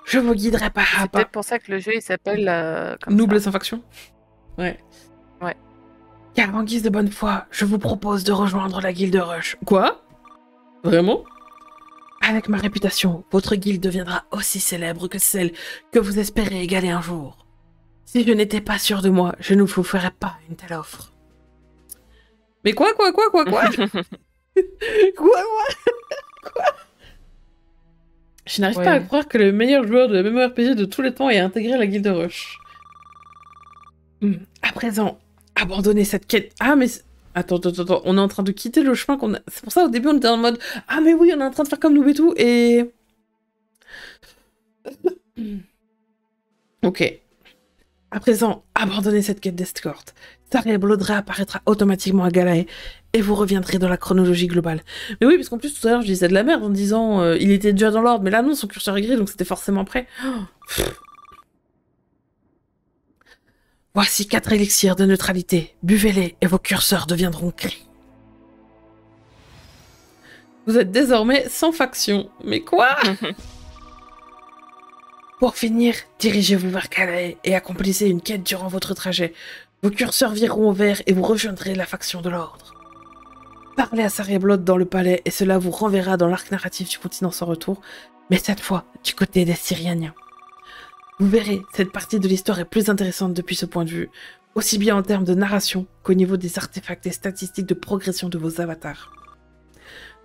Je vous guiderai pas à pas. C'est peut-être pour ça que le jeu, il s'appelle... Noob les 100 factions. Ouais. Ouais. Car en guise de bonne foi, je vous propose de rejoindre la guilde Rush. Quoi? Vraiment? Avec ma réputation, votre guilde deviendra aussi célèbre que celle que vous espérez égaler un jour. Si je n'étais pas sûr de moi, je ne vous ferais pas une telle offre. Mais quoi? Quoi? Quoi? Je n'arrive pas à croire que le meilleur joueur de MMORPG de tous les temps ait intégré la guilde Rush. À présent, abandonnez cette quête... Ah, mais... Attends, on est en train de quitter le chemin qu'on a... C'est pour ça, au début, on était en mode... Ah, mais oui, on est en train de faire comme nous et tout, et... Ok. À présent, abandonnez cette quête d'escorte. Saria Bloodra apparaîtra automatiquement à Galae, et vous reviendrez dans la chronologie globale. Mais oui, parce qu'en plus, tout à l'heure, je disais de la merde en disant... il était déjà dans l'ordre, mais là, non, son curseur est gris, donc c'était forcément prêt. Voici 4 élixirs de neutralité. Buvez-les et vos curseurs deviendront gris. Vous êtes désormais sans faction. Mais quoi? Pour finir, dirigez-vous vers Calais et accomplissez une quête durant votre trajet. Vos curseurs vireront au vert et vous rejoindrez la faction de l'ordre. Parlez à Saria Blood dans le palais et cela vous renverra dans l'arc narratif du continent sans retour, mais cette fois du côté des Syrianiens. Vous verrez, cette partie de l'histoire est plus intéressante depuis ce point de vue, aussi bien en termes de narration qu'au niveau des artefacts et statistiques de progression de vos avatars.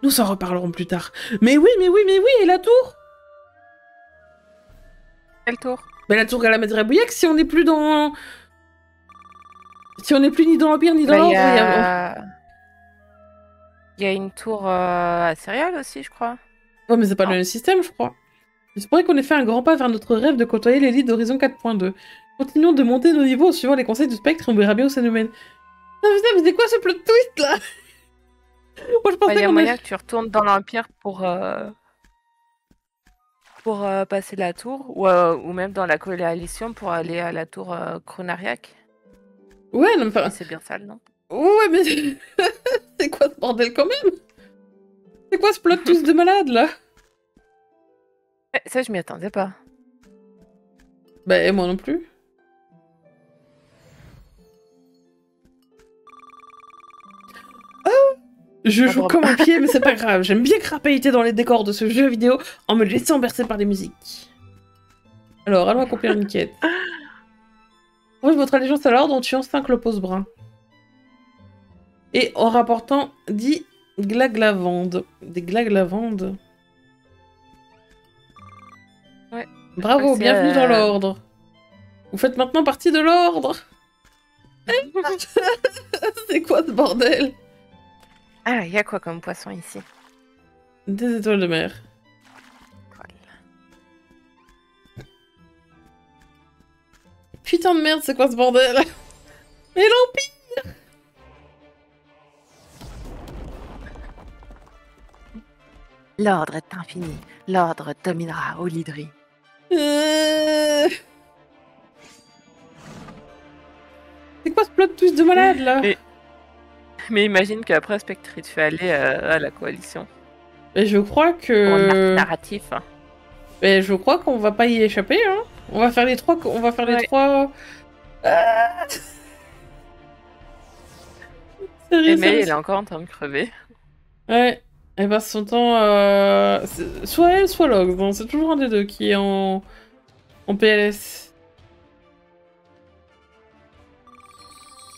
Nous en reparlerons plus tard. Mais oui, et la tour? Quelle tour? Mais la tour Galamedrebouillac, si on n'est plus dans... Si on n'est plus ni dans l'Empire ni dans l'Ordre... Il y a une tour à céréales aussi, je crois. Ouais, mais c'est pas le même système, je crois. Il se pourrait qu'on ait fait un grand pas vers notre rêve de côtoyer l'élite d'Horizon 4.2. Continuons de monter nos niveaux en suivant les conseils du Spectre et on verra bien où ça nous mène. Non, putain, mais c'est quoi ce plot twist, là? Moi, je pensais y a moyen que tu retournes dans l'Empire pour passer la tour, ou même dans la coalition pour aller à la tour Chronariac. Ouais, non, mais... C'est bien sale, non? Ouais, mais... c'est quoi ce bordel, quand même? C'est quoi ce plot twist de malade, là? Ça, je m'y attendais pas. Bah, moi non plus. Oh, je joue comme un pied, mais c'est pas grave. J'aime bien crapahuter dans les décors de ce jeu vidéo en me laissant bercer par les musiques. Alors, allons accomplir une quête. Oui, votre allégeance à l'ordre en tuant 5 lopos bruns. Et en rapportant 10 glaglavandes. Des glaglavandes. Ouais. Bravo, bienvenue dans l'ordre. Vous faites maintenant partie de l'ordre. C'est quoi ce bordel? Ah, il y a quoi comme poisson ici? Des étoiles de mer. Cool. Putain de merde, c'est quoi ce bordel? Mais l'Empire! L'ordre est infini. L'ordre dominera Olidri. C'est quoi ce plot twist de malade, là? Mais imagine qu'après Spectre, il te fait aller à la coalition. Mais je crois que... Pour un narratif. Hein. Mais je crois qu'on va pas y échapper, hein. On va faire les trois... Ah Et sérieux, May, sérieux. elle est encore en train de crever. Ouais, elle passe son temps. Soit elle, soit Log. Bon, c'est toujours un des deux qui est en PLS.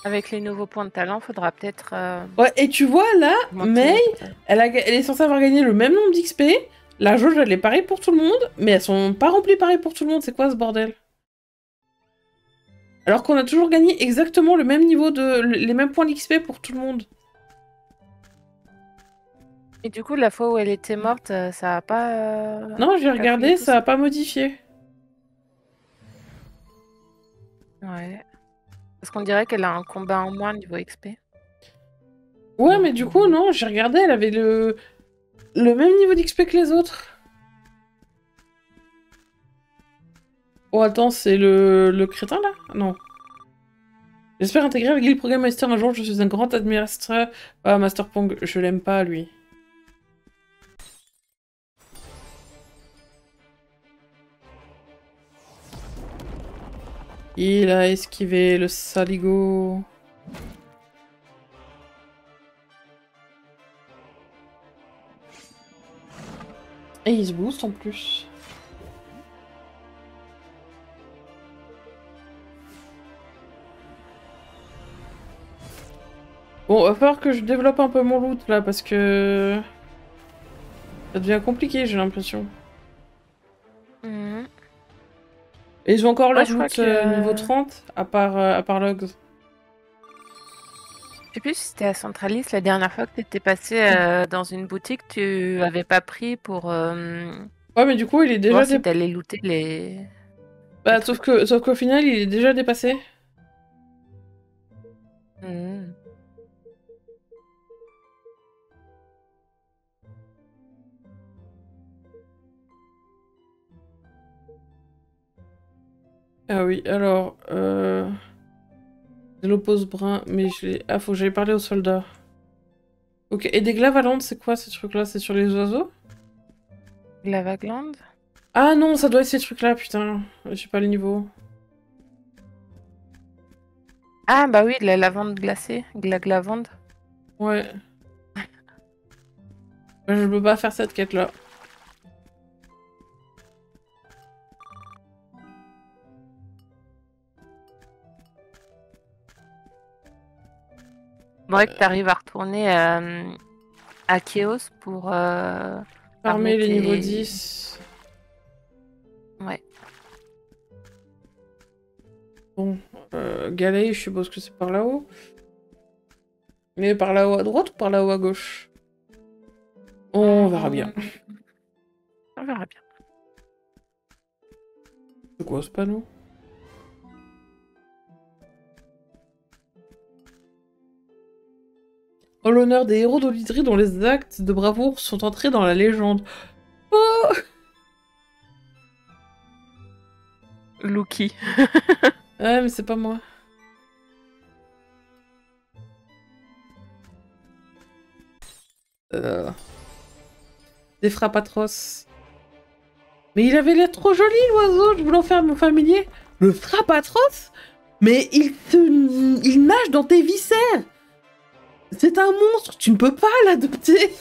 Avec les nouveaux points de talent, faudra peut-être Ouais, et tu vois là, augmenter May, notre. elle est censée avoir gagné le même nombre d'XP. La jauge, elle est pareille pour tout le monde, mais elles sont pas remplies pareil pour tout le monde. C'est quoi ce bordel? Alors qu'on a toujours gagné exactement le même niveau les mêmes points d'XP pour tout le monde. Et du coup, la fois où elle était morte, ça a pas Non, j'ai cafouillé regardé, tout ça a ça? pas modifié. Ouais. Parce qu'on dirait qu'elle a un combat en moins niveau XP. Ouais, mais du coup, non, j'ai regardé, elle avait le même niveau d'XP que les autres. Oh, attends, c'est le crétin, là? Non. J'espère intégrer avec Guild Program Master un jour, je suis un grand admirateur. Ah, Master Pong, je l'aime pas, lui. Il a esquivé le saligo. Et il se booste en plus. Bon, va falloir que je développe un peu mon loot là parce que ça devient compliqué, j'ai l'impression. Mhm. Et ils ont encore Ouais, leur je crois loot niveau que. 30 à part Logs. Je sais plus si c'était à Centralis la dernière fois que tu étais passé dans une boutique, tu avais pas pris pour Ouais, mais du coup, il est déjà voir si t'allais looter les Bah, trucs. sauf qu'au final, il est déjà dépassé. Mhm. Ah oui, alors, de l'oppose brun, mais je l'ai... Ah, faut que j'aille parler aux soldats. Ok, et des glavalantes, c'est quoi ces trucs-là? C'est sur les oiseaux? La Vaglande? Ah non, ça doit être ces trucs-là, putain. J'ai pas le niveau. Ah bah oui, de la lavande glacée, lavande. Ouais. Je peux pas faire cette quête-là. Faudrait que tu arrives à retourner à Chaos pour farmer Farmer les niveaux tes. 10. Ouais. Bon, Galei, je suppose que c'est par là-haut. Mais par là-haut à droite ou par là-haut à gauche? On verra bien. On verra bien. C'est quoi ce panneau? En l'honneur des héros d'Olydri dont les actes de bravoure sont entrés dans la légende. Oh! Lucky. Ouais, mais c'est pas moi. Euh, Des frappes atroces. Mais il avait l'air trop joli, l'oiseau. Je voulais en faire mon familier. Le frappe atroce? Mais il nage dans tes viscères. C'est un monstre. Tu ne peux pas l'adopter.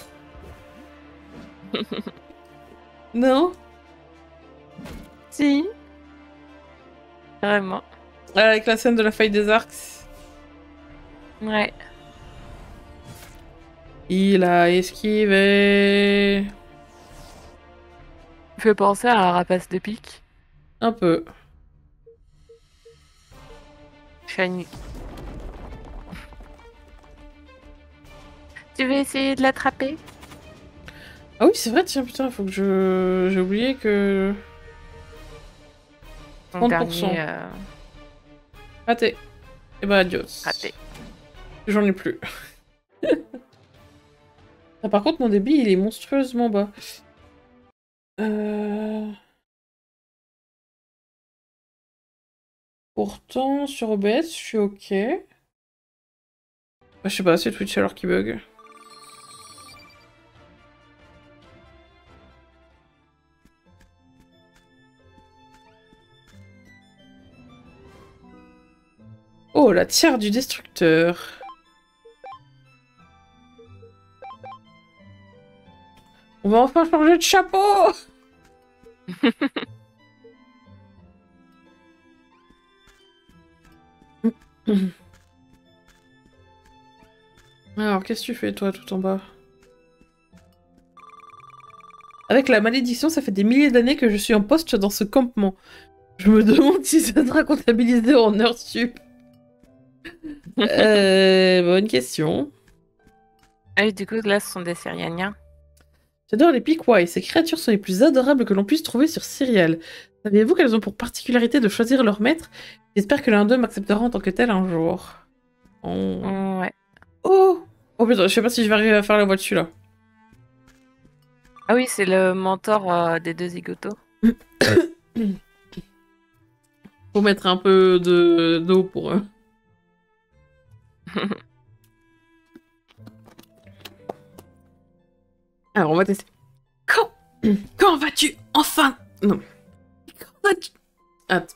Non? Si, vraiment. Avec la scène de la faille des arcs. Ouais. Il a esquivé. Fait penser à un rapace de pique. Un peu. Shiny. Tu veux essayer de l'attraper? Ah oui, c'est vrai, tiens, putain, faut que je... J'ai oublié que... Mon 30%. dernier Raté. Et bah, adios. raté. J'en ai plus. Ah, par contre, mon débit, il est monstrueusement bas. Pourtant, sur OBS, je suis ok. Bah, je sais pas, c'est Twitch alors qui bug. Oh, la tiare du destructeur. On va enfin changer de chapeau. Alors, qu'est-ce que tu fais, toi, tout en bas? Avec la malédiction, ça fait des milliers d'années que je suis en poste dans ce campement. Je me demande si ça sera comptabilisé en heures sup. Bonne question. Ah oui, du coup, là, ce sont des Syrianiens. J'adore les Pikwai. Ces créatures sont les plus adorables que l'on puisse trouver sur Cyrielle. Saviez-vous qu'elles ont pour particularité de choisir leur maître? J'espère que l'un d'eux m'acceptera en tant que tel un jour. Oh. Ouais. Oh, oh putain, je sais pas si je vais arriver à faire la voix dessus là. Ah oui, c'est le mentor des deux zigotos. Faut mettre un peu d'eau pour eux. Alors, on va tester. Quand vas-tu enfin... Non. Quand vas-tu... Attends.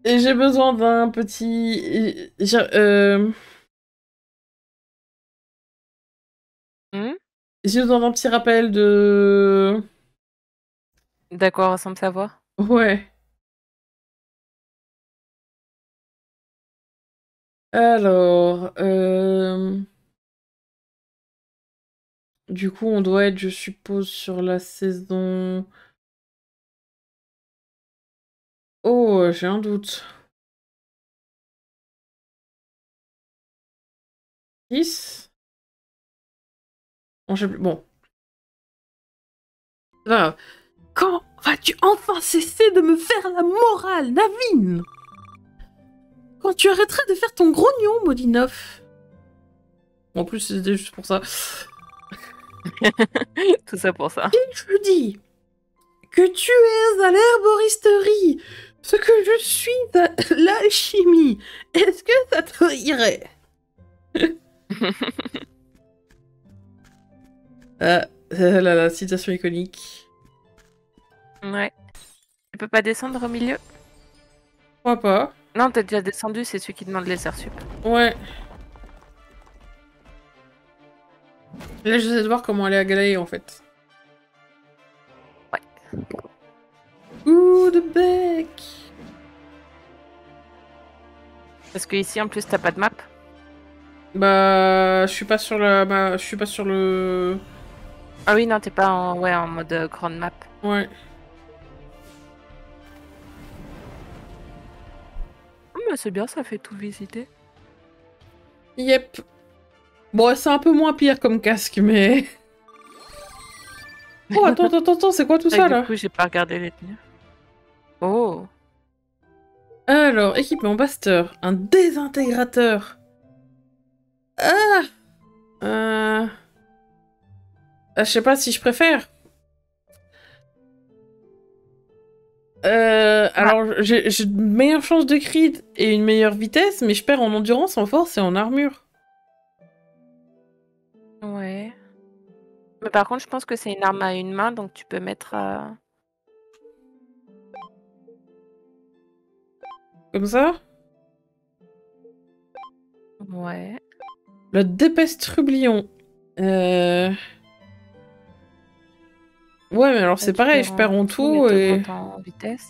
Et j'ai besoin d'un petit... J'ai besoin d'un petit rappel de... D'accord, ressemble sa voix. Ouais. Alors... Du coup, on doit être, je suppose, sur la saison... Oh, j'ai un doute. 10? Bon, je sais plus. Bon. C'est pas grave. Quand vas-tu enfin cesser de me faire la morale, Navine? Quand tu arrêteras de faire ton grognon, Molinov? En plus, c'était juste pour ça. Tout ça pour ça. Et je dis que tu es à l'herboristerie, ce que je suis à l'alchimie. Est-ce que ça te irait? La citation iconique. Ouais. Tu peux pas descendre au milieu? Pourquoi pas? Non, t'es déjà descendu, c'est celui qui demande les heures sup. Ouais. Là, j'essaie de voir comment aller à Galae, en fait. Ouais. Ouh, de bec. Parce que ici, en plus, t'as pas de map. Bah, je suis pas sur la... je suis pas sur le... Ah oui, non, t'es pas en, ouais, en mode grande map. Ouais. Mais c'est bien, ça fait tout visiter. Yep. Bon, c'est un peu moins pire comme casque, mais... Oh, attends, c'est quoi tout ça, là? Du coup, j'ai pas regardé les tenues. Oh. Alors, équipement Baster, un désintégrateur. Ah je sais pas si je préfère. Alors, j'ai une meilleure chance de crit et une meilleure vitesse, mais je perds en endurance, en force et en armure. Ouais. Mais par contre, je pense que c'est une arme à une main, donc tu peux mettre... Comme ça? Ouais. Le dépêche trublion. Ouais, mais alors c'est pareil, je perds en tout et... en vitesse.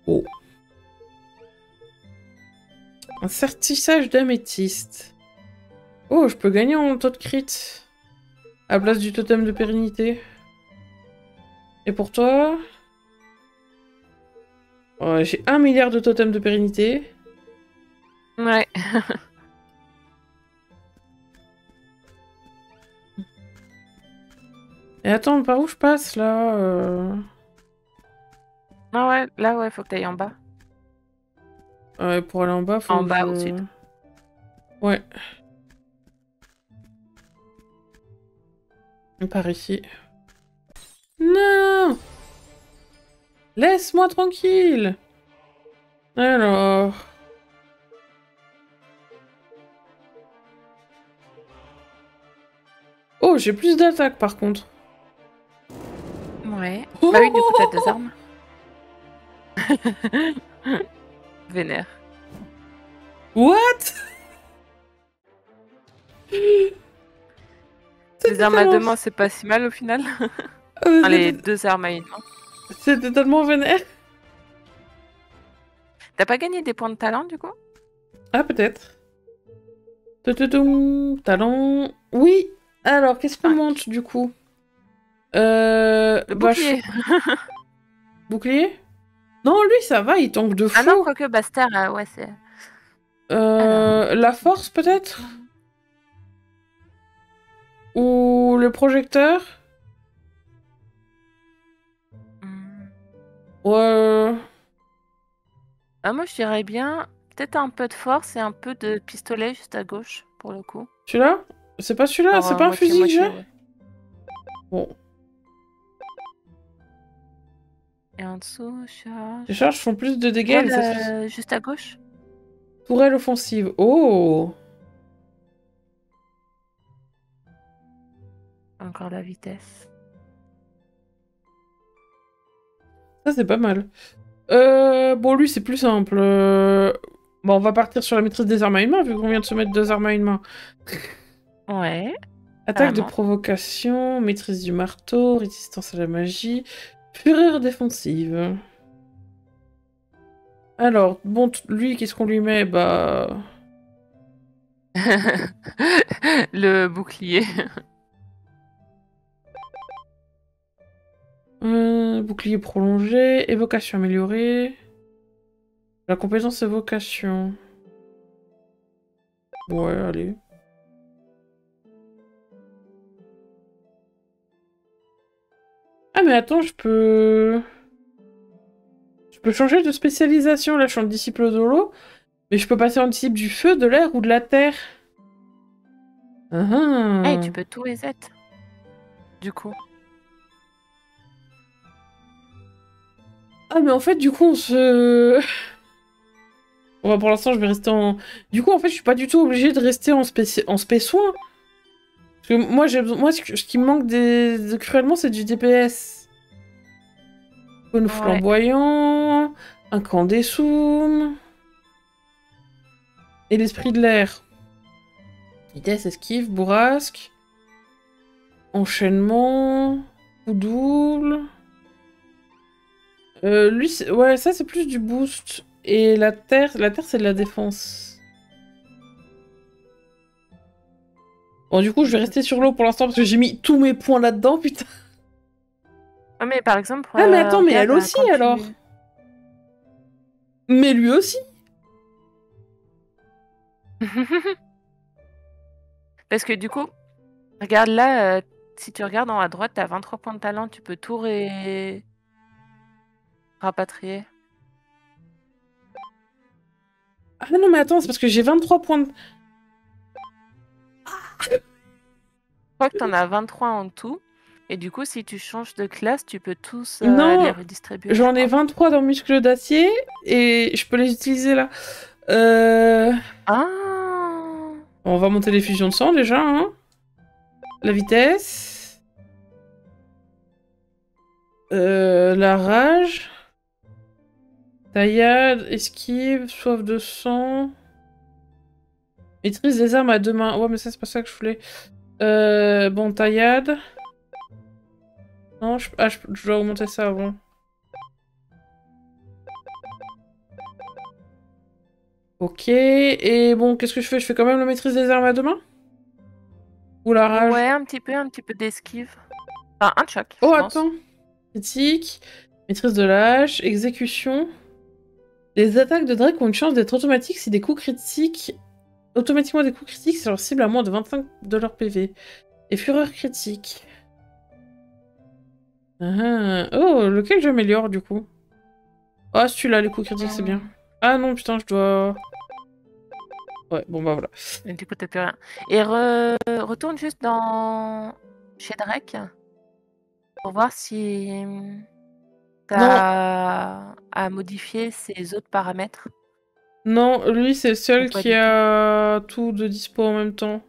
Oh. Un certissage d'améthyste. Oh, je peux gagner en taux de crit. À la place du totem de pérennité. Et pour toi? Ouais, j'ai 1 milliard de totems de pérennité. Ouais. Et attends, par où je passe, là Ah ouais, là, ouais, faut que t'ailles en bas. Ouais, pour aller en bas, faut En que bas, je... au sud. Ouais. Par ici. Non! Laisse-moi tranquille! Alors... Oh, j'ai plus d'attaque par contre. Ouais. Oh, Bah oui, du coup, oh, t'as oh, 2 armes. Vénère. What? Les C'était armes à tellement... 2 mains, c'est pas si mal au final. euh, Enfin, les c'était 2 armes à 1 main. c'était tellement vénère. T'as pas gagné des points de talent, du coup? Ah, peut-être. Tututum, talent... Oui. Alors, qu'est-ce qu'on 5. monte, du coup Le bah, bouclier. Bouclier? Non, lui, ça va, il tank de Ah non, fou. quoique Baster, ouais, c'est... Alors... La force, peut-être? Ou le projecteur? Hmm. Ouais. Ah, moi, je dirais bien peut-être un peu de force et un peu de pistolet juste à gauche, pour le coup. Celui-là? C'est pas celui-là? Genre C'est pas un fusil que moitié-moitié, j'ai? ouais. Bon. Et en dessous, charge... Les charges font plus de dégâts. Tourelle juste à gauche. Tourelle offensive. Oh! Encore la vitesse. Ça, c'est pas mal. Bon, lui, c'est plus simple. Bon, on va partir sur la maîtrise des armes à une main, vu qu'on vient de se mettre 2 armes à une main. Ouais, Attaque de carrément. provocation, maîtrise du marteau, résistance à la magie, fureur défensive. Alors, bon, lui, qu'est-ce qu'on lui met? Bah... Le bouclier. Bouclier prolongé, évocation améliorée. La compétence évocation. Ouais, allez. Ah, mais attends, je peux... Je peux changer de spécialisation. Là, je suis en disciple de l'eau. Mais je peux passer en disciple du feu, de l'air ou de la terre. Eh, Ah, tu peux tout reset. Du coup. ah, mais en fait, du coup, on se... Bon, pour l'instant, je vais rester en... Du coup, en fait, je suis pas du tout obligée de rester en spé soin. Parce que moi, ce qui me manque cruellement, c'est du DPS. Cône Ouais. flamboyant, incandescum... Et l'esprit de l'air. Vitesse, esquive, bourrasque... Enchaînement... Coup double... Lui, ouais, ça, c'est plus du boost. Et la terre, c'est de la défense. Bon, du coup, je vais rester sur l'eau pour l'instant parce que j'ai mis tous mes points là-dedans, putain. Ouais, mais par exemple, Ah, mais attends, mais regarde elle aussi, quand alors. tu... Mais lui aussi. Parce que du coup, regarde là, si tu regardes en haut à droite, t'as 23 points de talent, tu peux tout rapatrier. Ah non, mais attends, c'est parce que j'ai 23 points de... Je crois que t'en as 23 en tout. Et du coup, si tu changes de classe, tu peux tous les Non, redistribuer, je j'en ai crois. 23 dans muscle d'acier et je peux les utiliser là. Ah! On va monter les fusions de sang déjà, hein. La vitesse. La rage. Taillade, esquive, soif de sang. Maîtrise des armes à 2 mains. Ouais, mais ça, c'est pas ça que je voulais. Bon, taillade. Non, je dois augmenter ça avant. Ok, et bon, qu'est-ce que je fais? Je fais quand même la maîtrise des armes à 2 mains? Ou la rage? Ouais, un petit peu d'esquive. Enfin, un de chaque, Oh, je pense. attends. Critique, maîtrise de la hache, exécution. Les attaques de Drake ont une chance d'être automatiques si des coups critiques... Automatiquement des coups critiques si leur cible a moins de 25 de leur PV. Et fureur critique. Oh, lequel j'améliore du coup? Ah, celui-là, les coups critiques, c'est bien. Ah non, putain, je dois... Ouais, bon bah voilà. Et du coup, t'as plus rien. Et retourne juste dans chez Drake pour voir si Non, t'as à modifier ses autres paramètres non, lui, c'est le ou seul pas qui du tout. a tout de dispo en même temps.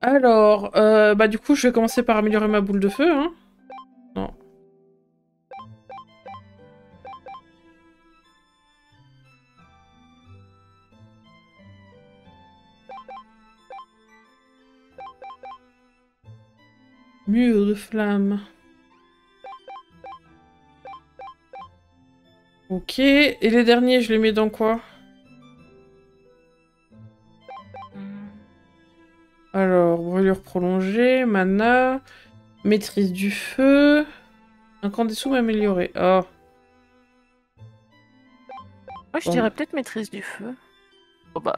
Alors, bah du coup, je vais commencer par améliorer ma boule de feu, hein. Non. Mur de flamme. Ok, et les derniers, je les mets dans quoi? Alors, brûlure prolongée, mana, maîtrise du feu, incandescence améliorée. Oh. Moi, je Bon. dirais peut-être maîtrise du feu. Oh bah.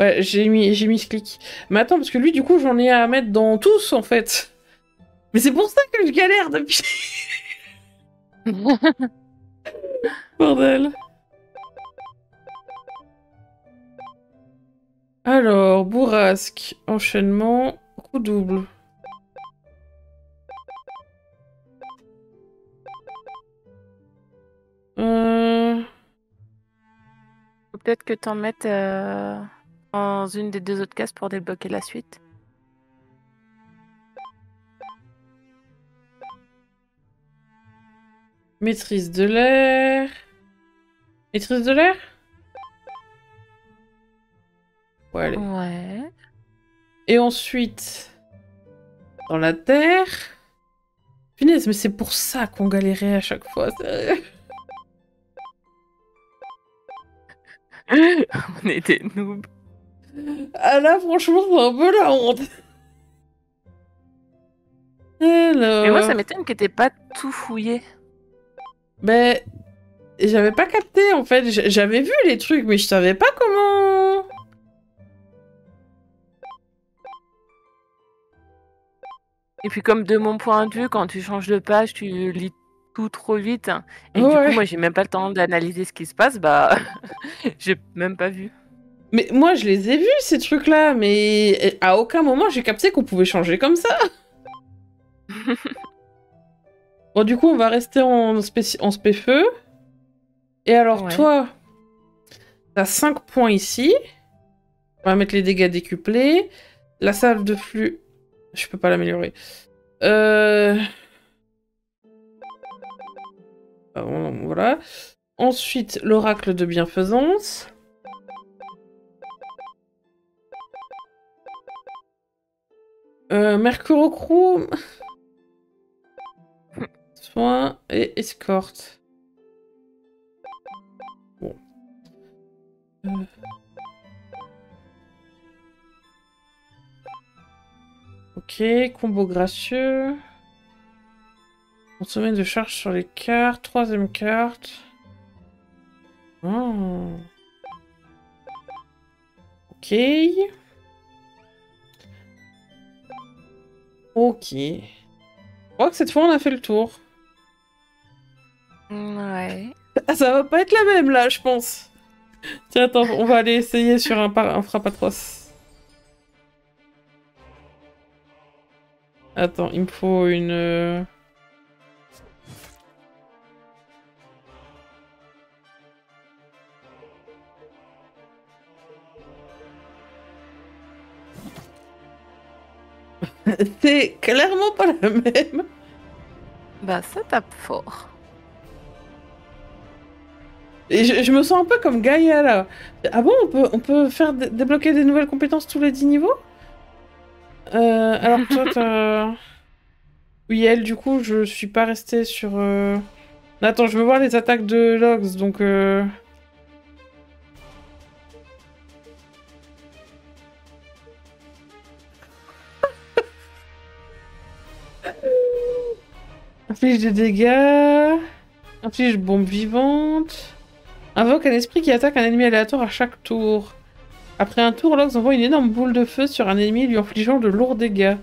Ouais, j'ai mis ce clic. Mais attends, parce que lui, du coup, j'en ai à mettre dans tous, en fait. Mais c'est pour ça que je galère depuis... Bordel. Alors, bourrasque, enchaînement, coup double. Faut peut-être que t'en mettes dans une des deux autres cases pour débloquer la suite. Maîtrise de l'air. Maîtrise de l'air? Ouais, allez. Ouais. Et ensuite, dans la terre. Punaise, mais c'est pour ça qu'on galérait à chaque fois. On est des noobs. Ah là, franchement, c'est un peu la honte. Mais moi, ça Alors... m'étonne que t'aies pas tout fouillé. Ben, j'avais pas capté, en fait. J'avais vu les trucs, mais je savais pas comment... Et puis comme de mon point de vue, quand tu changes de page, tu lis tout trop vite. Et du coup, Ouais. moi, j'ai même pas le temps d'analyser ce qui se passe. Bah, j'ai même pas vu. Mais moi, je les ai vus, ces trucs-là, mais à aucun moment, j'ai capté qu'on pouvait changer comme ça. Bon, du coup, on va rester en spé-feu. Et alors, Ouais. toi, t'as 5 points ici. On va mettre les dégâts décuplés. La salve de flux, je peux pas l'améliorer. Voilà. Ensuite, l'oracle de bienfaisance. Mercurochrome. Soin et escorte. Bon. Ok, combo gracieux. Consommer de charge sur les cartes. Troisième carte. Oh. Ok. Ok. Je crois que cette fois on a fait le tour. Ouais. Ah, ça va pas être la même là, je pense. Tiens, attends, on va aller essayer sur un frappe atroce. Attends, il me faut une... C'est clairement pas la même. Bah, ça tape fort. Et je me sens un peu comme Gaïa là. Ah bon, on peut faire débloquer des nouvelles compétences tous les 10 niveaux? Alors toi, t'as... Oui, elle, du coup, je suis pas restée sur... Attends, je veux voir les attaques de Logs, donc... Inflige des dégâts... Inflige bombe vivante... Invoque un esprit qui attaque un ennemi aléatoire à chaque tour. Après un tour, Logs envoie une énorme boule de feu sur un ennemi lui infligeant de lourds dégâts.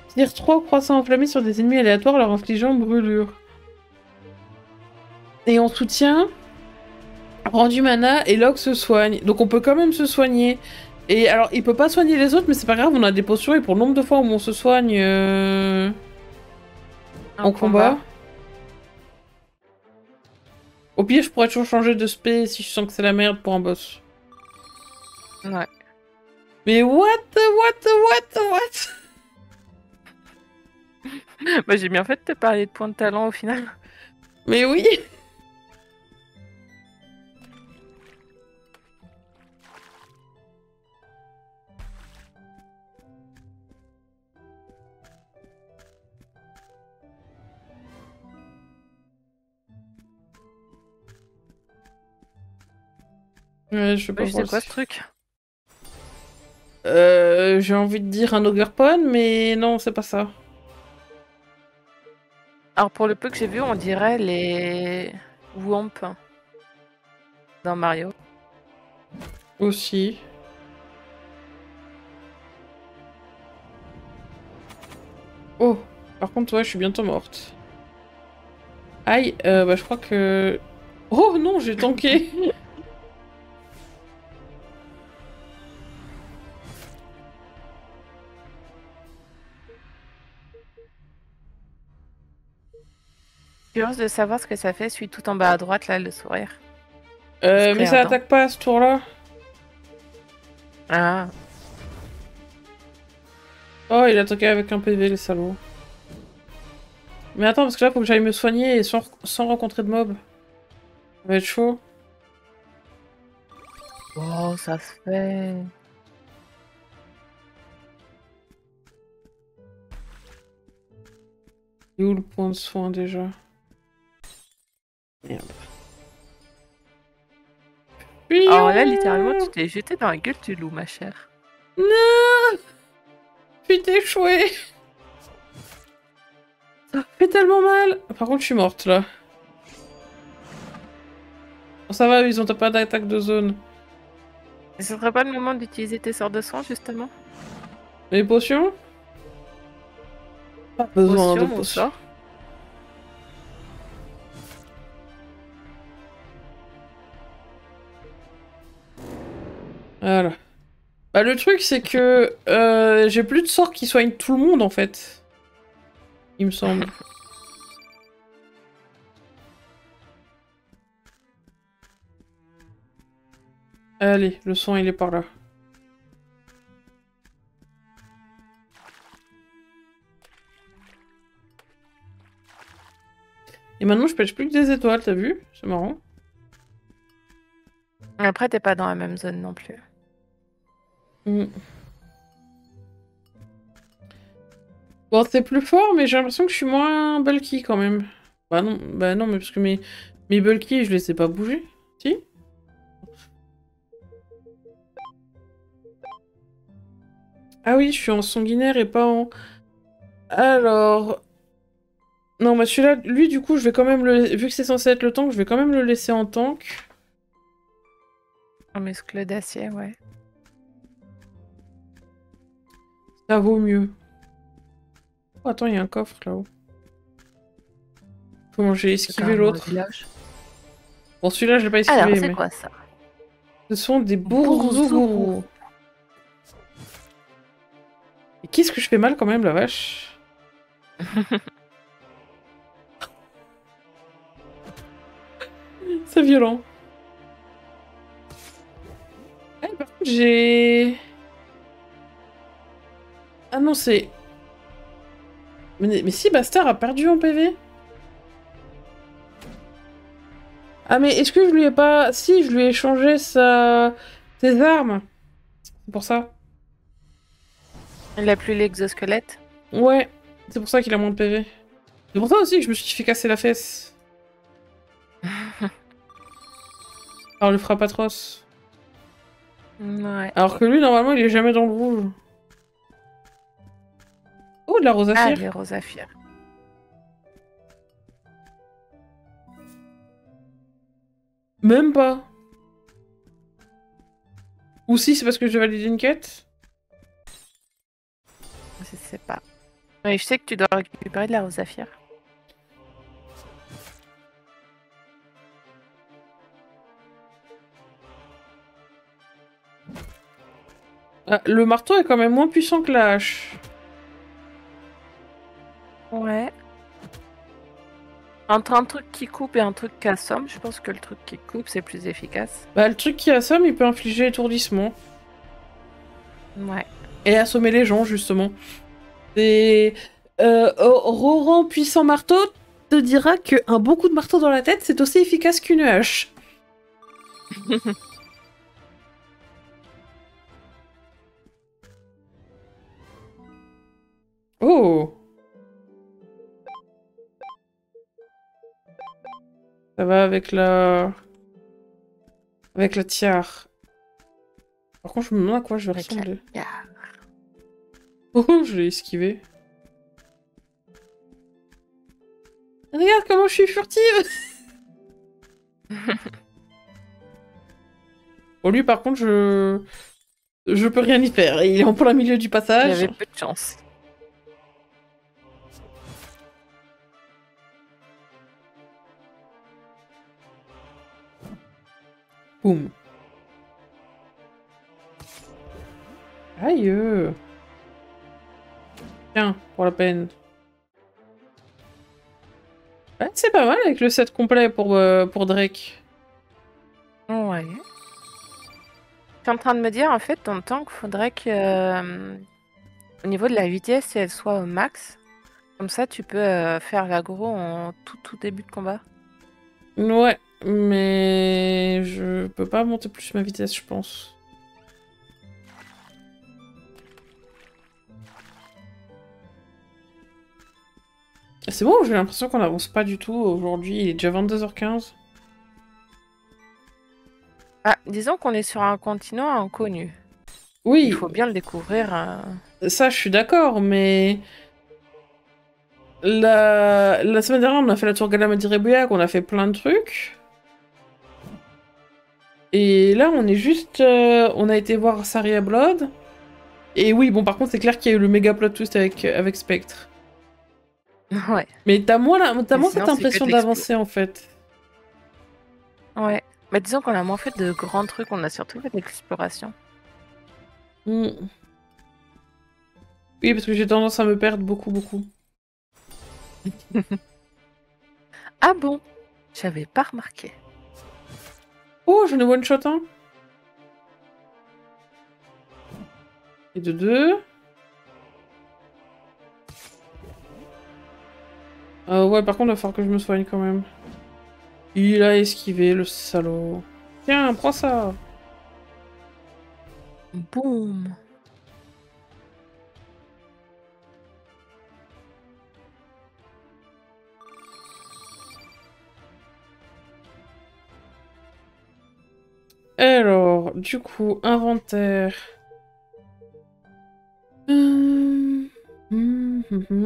Tire 3 croissants enflammés sur des ennemis aléatoires leur infligeant brûlure. Et en soutien, rendu mana et Log se soigne. Donc on peut quand même se soigner. Et alors, il peut pas soigner les autres, mais c'est pas grave, on a des potions et pour le nombre de fois où on se soigne en combat. Au pire, je pourrais toujours changer de spé si je sens que c'est la merde pour un boss. Ouais. Mais what? Bah, j'ai bien fait de te parler de points de talent au final. Mais oui. Ouais, je sais pas Oui, c'est quoi penser. ce truc? J'ai envie de dire un Ogre-Pon, mais non, c'est pas ça. Alors pour le peu que j'ai vu, on dirait les Whomp dans Mario. Aussi. Oh, par contre, ouais, je suis bientôt morte. Aïe, bah je crois que... Oh non, j'ai tanké. Curieuse de savoir ce que ça fait, celui tout en bas à droite, là, le sourire. Mais Esprit ça ardent. attaque pas à ce tour-là. Ah, Oh, il a attaqué avec un PV, les salauds. Mais attends, parce que là, faut que j'aille me soigner et sans rencontrer de mob. Ça va être chaud. oh, ça se fait. Il est où le point de soin déjà? Merde. Alors là, littéralement, tu t'es jeté dans la gueule du loup, ma chère. Non! Je suis échouée! Ça fait tellement mal! Par contre, je suis morte là. Bon, ça va, ils ont pas d'attaque de zone. Et ce serait pas le moment d'utiliser tes sorts de soin, justement? Les potions? Pas besoin de Potion, mon potions. sort. Voilà. Bah, le truc, c'est que j'ai plus de sorts qui soignent tout le monde en fait. Il me semble. Allez, le soin il est par là. Et maintenant je pêche plus que des étoiles, t'as vu? C'est marrant. Après, t'es pas dans la même zone non plus. Mm. Bon, c'est plus fort, mais j'ai l'impression que je suis moins bulky quand même. Bah non, mais parce que mes bulky, je les ai pas bougés. Si? Ah oui, je suis en sanguinaire et pas en... Alors... Non, bah celui-là, lui, du coup, je vais quand même le... Vu que c'est censé être le tank, je vais quand même le laisser en tank. Un muscle d'acier, ouais. Ça vaut mieux. Oh, attends, il y a un coffre là-haut. Comment j'ai C'est esquivé carrément un l'autre? village. Bon, celui-là, je l'ai pas Alors, esquivé, c'est mais... quoi ça? Ce sont des Bourzourou. bourzourous. Et qu'est-ce que je fais mal quand même, la vache? C'est violent. Ah, par contre, j'ai... Ah non, c'est... Mais si, Bastard a perdu en PV. Ah, mais est-ce que je lui ai pas... Si, je lui ai changé ses armes. C'est pour ça. Il a plus l'exosquelette. Ouais, c'est pour ça qu'il a moins de PV. C'est pour ça aussi que je me suis fait casser la fesse. Alors, le frappe atroce. Ouais. Alors que lui, normalement, il est jamais dans le rouge. Oh, de la Ah, rosaphire. les rosaphires. Même pas. Ou si, c'est parce que j'ai validé une quête. Je sais pas. Mais je sais que tu dois récupérer de la rosaphire. Ah, le marteau est quand même moins puissant que la hache. Ouais. Entre un truc qui coupe et un truc qui assomme, je pense que le truc qui coupe, c'est plus efficace. Bah, le truc qui assomme, il peut infliger étourdissement. Ouais. Et assommer les gens, justement. Et Roran puissant marteau te dira qu'un bon coup de marteau dans la tête, c'est aussi efficace qu'une hache. Oh! Ça va avec la... Avec la tiare. Par contre, je me demande à quoi je vais ressembler. Oh, je l'ai esquivé. Regarde comment je suis furtive! Bon, lui, par contre, je peux rien y faire. Il est en plein milieu du passage. J'avais peu de chance. Boum. Aïe. Tiens, pour la peine. Ouais, c'est pas mal avec le set complet pour Drake. Ouais. Je suis en train de me dire, en fait, ton tank, faudrait que, au niveau de la vitesse, elle soit au max. Comme ça, tu peux faire l'aggro en tout début de combat. Ouais, mais je peux pas monter plus ma vitesse, je pense. C'est bon, j'ai l'impression qu'on avance pas du tout aujourd'hui. Il est déjà 22h15. Ah, disons qu'on est sur un continent inconnu. Oui. Il faut bien le découvrir. Ça, je suis d'accord, mais... La semaine dernière, on a fait la tour Galamadi-Rebouillac, on a fait plein de trucs. Et là, on est juste... on a été voir Saria Blood. Et oui, bon, par contre, c'est clair qu'il y a eu le méga plot twist avec Spectre. Ouais. Mais t'as moins sinon, cette c'est impression que de l'explo. d'avancer, en fait. Ouais. Mais disons qu'on a moins fait de grands trucs, on a surtout fait de l'exploration. Mm. Oui, parce que j'ai tendance à me perdre beaucoup. Ah bon? J'avais pas remarqué. Oh, j'en ai one-shot un. Et de 2. Ouais, par contre, il va falloir que je me soigne quand même. Il a esquivé, le salaud. Tiens, prends ça. Boum. Alors, du coup, inventaire.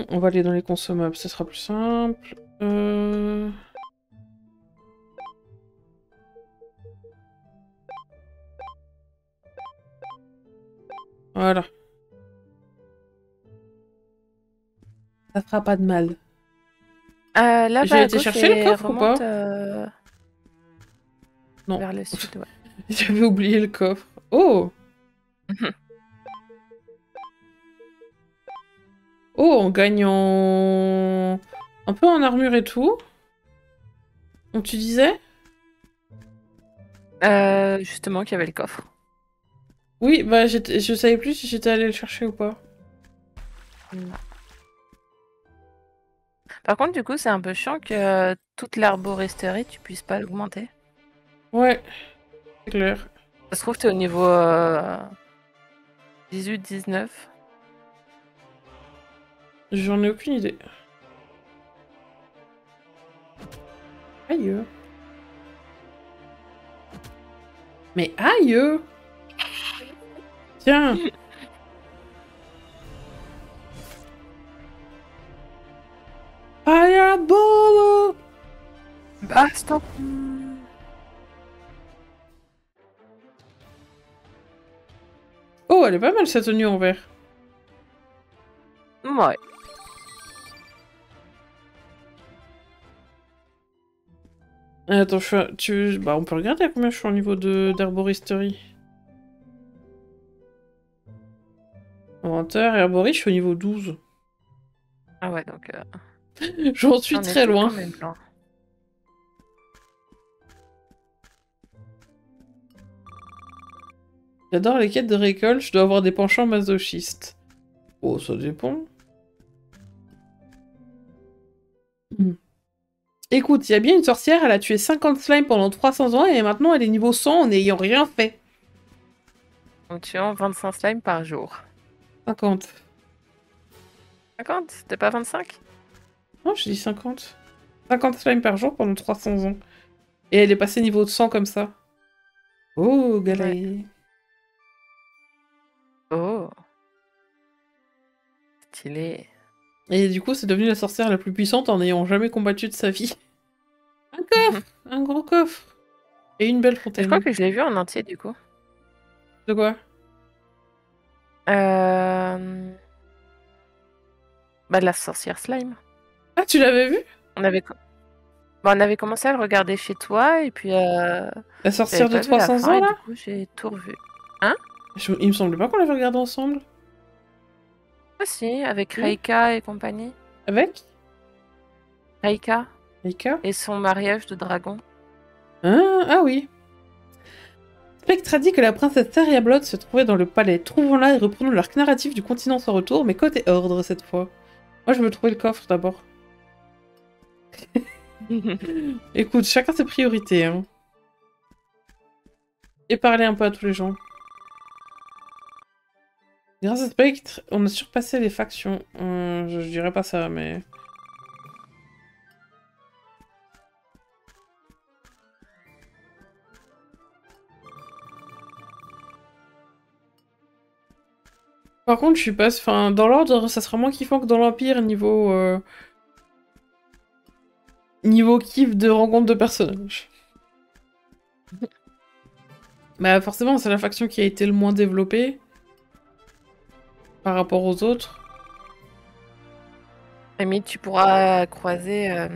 On va aller dans les consommables, ce sera plus simple. Voilà. Ça fera pas de mal. Là, J'ai été chercher le coffre ou pas? Non. Vers le sud, ouais. J'avais oublié le coffre. Oh! Oh, on gagne en... un peu en armure et tout. Donc tu disais? Justement, qu'il y avait le coffre. Oui, bah je savais plus si j'étais allée le chercher ou pas. Non. Par contre, du coup, c'est un peu chiant que toute l'arboristerie, tu puisses pas l'augmenter. Ouais, c'est clair. Ça se trouve, t'es au niveau 18-19. J'en ai aucune idée. Aïe. Mais aïe. Tiens. Fireball. Bah, stop. Oh, elle est pas mal cette tenue en vert. Ouais. Attends, bah, on peut regarder à combien je suis au niveau d'herboristerie. Inventaire, herborie, je suis au niveau 12. Ah ouais, donc... J'en suis on très était loin. quand même loin. J'adore les quêtes de récolte, je dois avoir des penchants masochistes. Oh, ça dépend. Écoute, il y a bien une sorcière, elle a tué 50 slimes pendant 300 ans et maintenant elle est niveau 100 en n'ayant rien fait. En tuant 25 slimes par jour. 50. 50? C'était pas 25? Non, je dis 50. 50 slimes par jour pendant 300 ans. Et elle est passée niveau de 100 comme ça. Oh, Galaï. Ouais. Oh. Stylé. Et du coup, c'est devenu la sorcière la plus puissante en n'ayant jamais combattu de sa vie. Un coffre! Un gros coffre! Et une belle Je fontaine. crois que je l'ai vu en entier du coup. De quoi? Bah, la sorcière slime. Ah, tu l'avais vu? On avait, on avait commencé à le regarder chez toi et puis La j'avais sorcière de pas vu la 300 fin ans, et là? du coup j'ai tout revu. Hein? Il me semblait pas qu'on l'avait regardé ensemble. Ah si, avec Oui. Reika et compagnie. Avec? Reika Rika? et son mariage de dragon. Ah oui. Spectre a dit que la princesse Theriablod se trouvait dans le palais. Trouvons-la et reprenons l'arc narratif du continent sans retour, mais côté ordre cette fois. Moi, je veux trouver le coffre d'abord. Écoute, chacun ses priorités, hein. Et parler un peu à tous les gens. Grâce à Spectre, on a surpassé les factions. Je dirais pas ça, mais... Par contre, je suis pas... Enfin, dans l'ordre, ça sera moins kiffant que dans l'Empire, niveau... Niveau kiff de rencontre de personnages. Bah forcément, c'est la faction qui a été le moins développée. Par rapport aux autres. Amy, tu pourras croiser...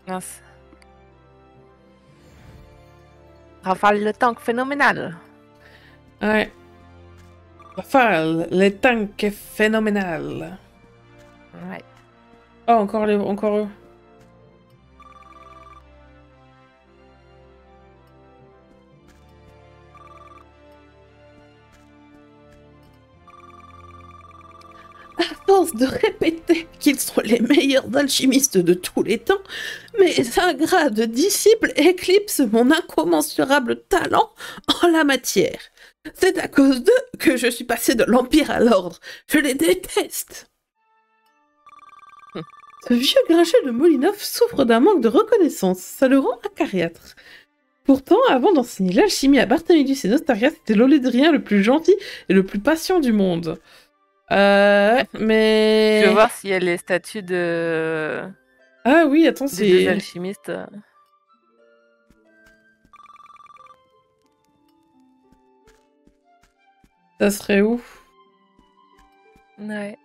Mince. Rafale le tank phénoménal. Ouais. Rafale, les tanks est phénoménal. Ouais. Oh, encore eux. À force de répéter qu'ils sont les meilleurs alchimistes de tous les temps, mes ingrats de disciples éclipsent mon incommensurable talent en la matière. C'est à cause d'eux que je suis passé de l'Empire à l'Ordre. Je les déteste. Ce vieux grincheux de Molinov souffre d'un manque de reconnaissance. Ça le rend acariâtre. Pourtant, avant d'enseigner l'alchimie à Barthélemy et Nostaria, c'était l'Olédrien le plus gentil et le plus patient du monde. Mais... Je veux voir s'il y a les statues de... Ah oui, attends, des c'est... deux alchimistes. Ça serait où? Ouais.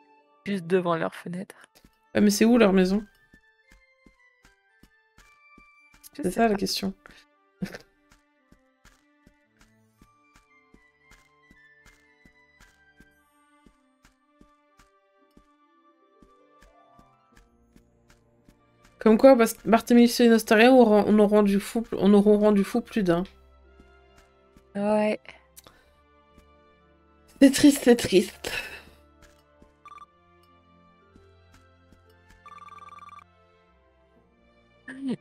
Juste devant leur fenêtre. Ah, mais c'est où leur maison? Je C'est sais ça la pas. question. Comme quoi, Barthélemy et Nostaria on auront rendu fou plus d'un. Ouais. C'est triste, c'est triste.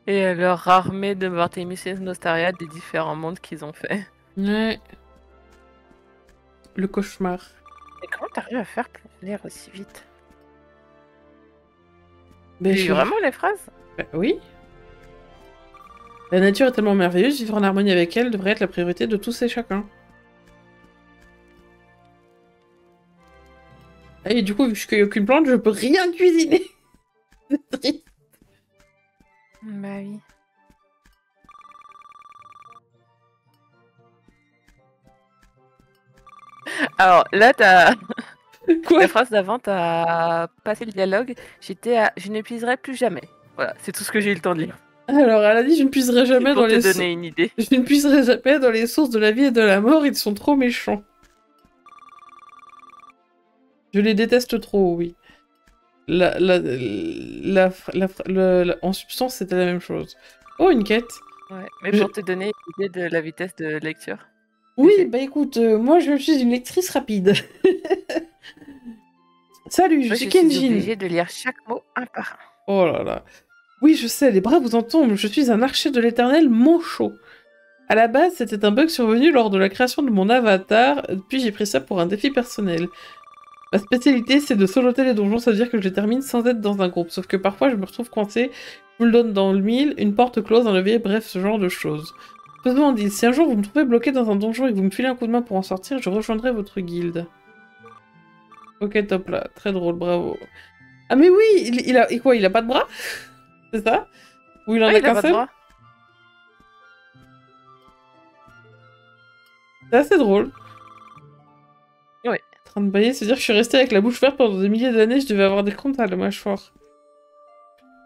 Et leur armée de Barthélemy et Nostaria des différents mondes qu'ils ont fait. Ouais. Le cauchemar. Et comment t'arrives à faire pour lire aussi vite? Ben, J'ai eu vraiment les phrases? Bah, oui. La nature est tellement merveilleuse, vivre en harmonie avec elle devrait être la priorité de tous et chacun. Et du coup, vu que je cueille aucune plante, je peux rien cuisiner. C'est triste. Bah oui. Alors là, t'as... Quoi? La phrase d'avant, t'as passé le dialogue. J'étais à... Je n'épuiserai plus jamais. Voilà, c'est tout ce que j'ai eu le temps de lire. Alors, elle a dit, je ne puiserai jamais Pour dans te les... donner une idée. Je ne puiserai jamais dans les sources de la vie et de la mort, ils sont trop méchants. Je les déteste trop, oui. En substance, c'était la même chose. Oh, une quête. Ouais, mais Je- pour te donner une idée de la vitesse de lecture que Oui, j'ai. bah écoute, moi je suis une lectrice rapide. Salut, je Moi, suis je suis Kenjin. obligée de lire chaque mot un par un. Oh là là. Oui, je sais, les bras vous en tombent. Je suis un archer de l'éternel manchot. À la base, c'était un bug survenu lors de la création de mon avatar, puis j'ai pris ça pour un défi personnel. Ma spécialité, c'est de soloter les donjons, ça veut dire que je les termine sans être dans un groupe. Sauf que parfois, je me retrouve coincé, je me le donne dans le mille, une porte close, un levier, bref, ce genre de choses. Faisons un deal. Si un jour vous me trouvez bloqué dans un donjon et que vous me filez un coup de main pour en sortir, je rejoindrai votre guilde. Ok, top là. Très drôle, bravo. Ah mais oui, il a... Et quoi, il a pas de bras? C'est ça? Ou il en Ah, a il a qu'un pas de seul? bras. C'est assez drôle. Oui. En train de bailler, c'est-à-dire que je suis restée avec la bouche ouverte pendant des milliers d'années, je devais avoir des crampes à la mâchoire.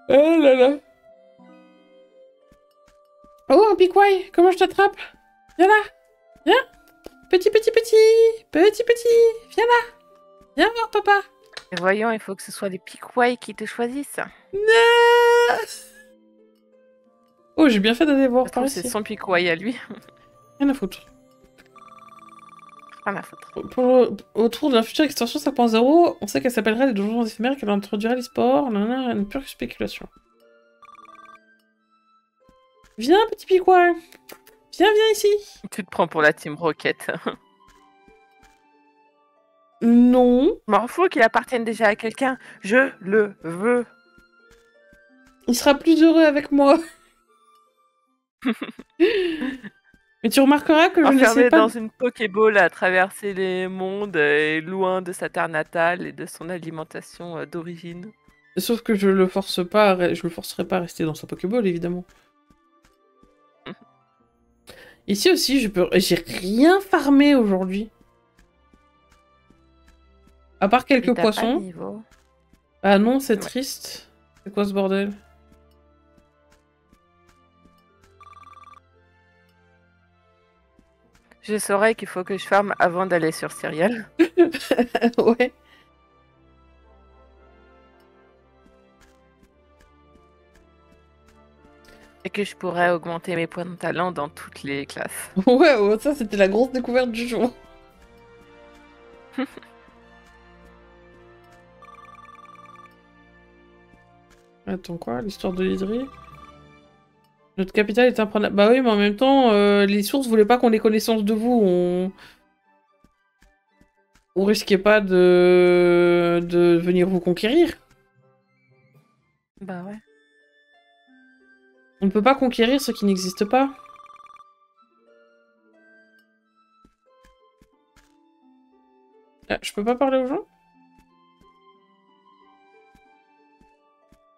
Oh là là. Oh, un piquois, comment je t'attrape? Viens là. Viens. Petit, petit, petit. Petit, petit. Viens là. Viens voir papa. Et voyons, il faut que ce soit les Piquois qui te choisissent. Non. Oh, j'ai bien fait d'aller voir Ça se par trouve, c'est ici. son Piquois à lui. Rien à foutre. Rien à foutre. Autour de la future extension 5.0, on sait qu'elle s'appellerait les donjons éphémères et qu'elle introduirait l'e-sport. Une pure spéculation. Viens, petit piquois. Viens, viens ici. Tu te prends pour la Team Rocket. Non. Je m'en fous qu'il appartienne déjà à quelqu'un. Je le veux. Il sera plus heureux avec moi. Mais tu remarqueras que je n'essaie Enfermé pas... dans une Pokéball à traverser les mondes et loin de sa terre natale et de son alimentation d'origine. Sauf que je le force pas, je le forcerai pas à rester dans sa Pokéball, évidemment. Ici aussi, j'ai rien farmé aujourd'hui. À part Et quelques t'as pas de poissons. niveau. Ah non, c'est Ouais. triste. C'est quoi ce bordel? Je saurais qu'il faut que je farme avant d'aller sur Serial. Ouais. Et que je pourrais augmenter mes points de talent dans toutes les classes. Ouais, ouais, ça c'était la grosse découverte du jour. Attends quoi, l'histoire de l'hydrie? Notre capitale est imprenable. Bah oui, mais en même temps, les sources voulaient pas qu'on ait connaissance de vous. On risquait pas de venir vous conquérir. Bah ouais. On ne peut pas conquérir ce qui n'existe pas. Ah, je peux pas parler aux gens?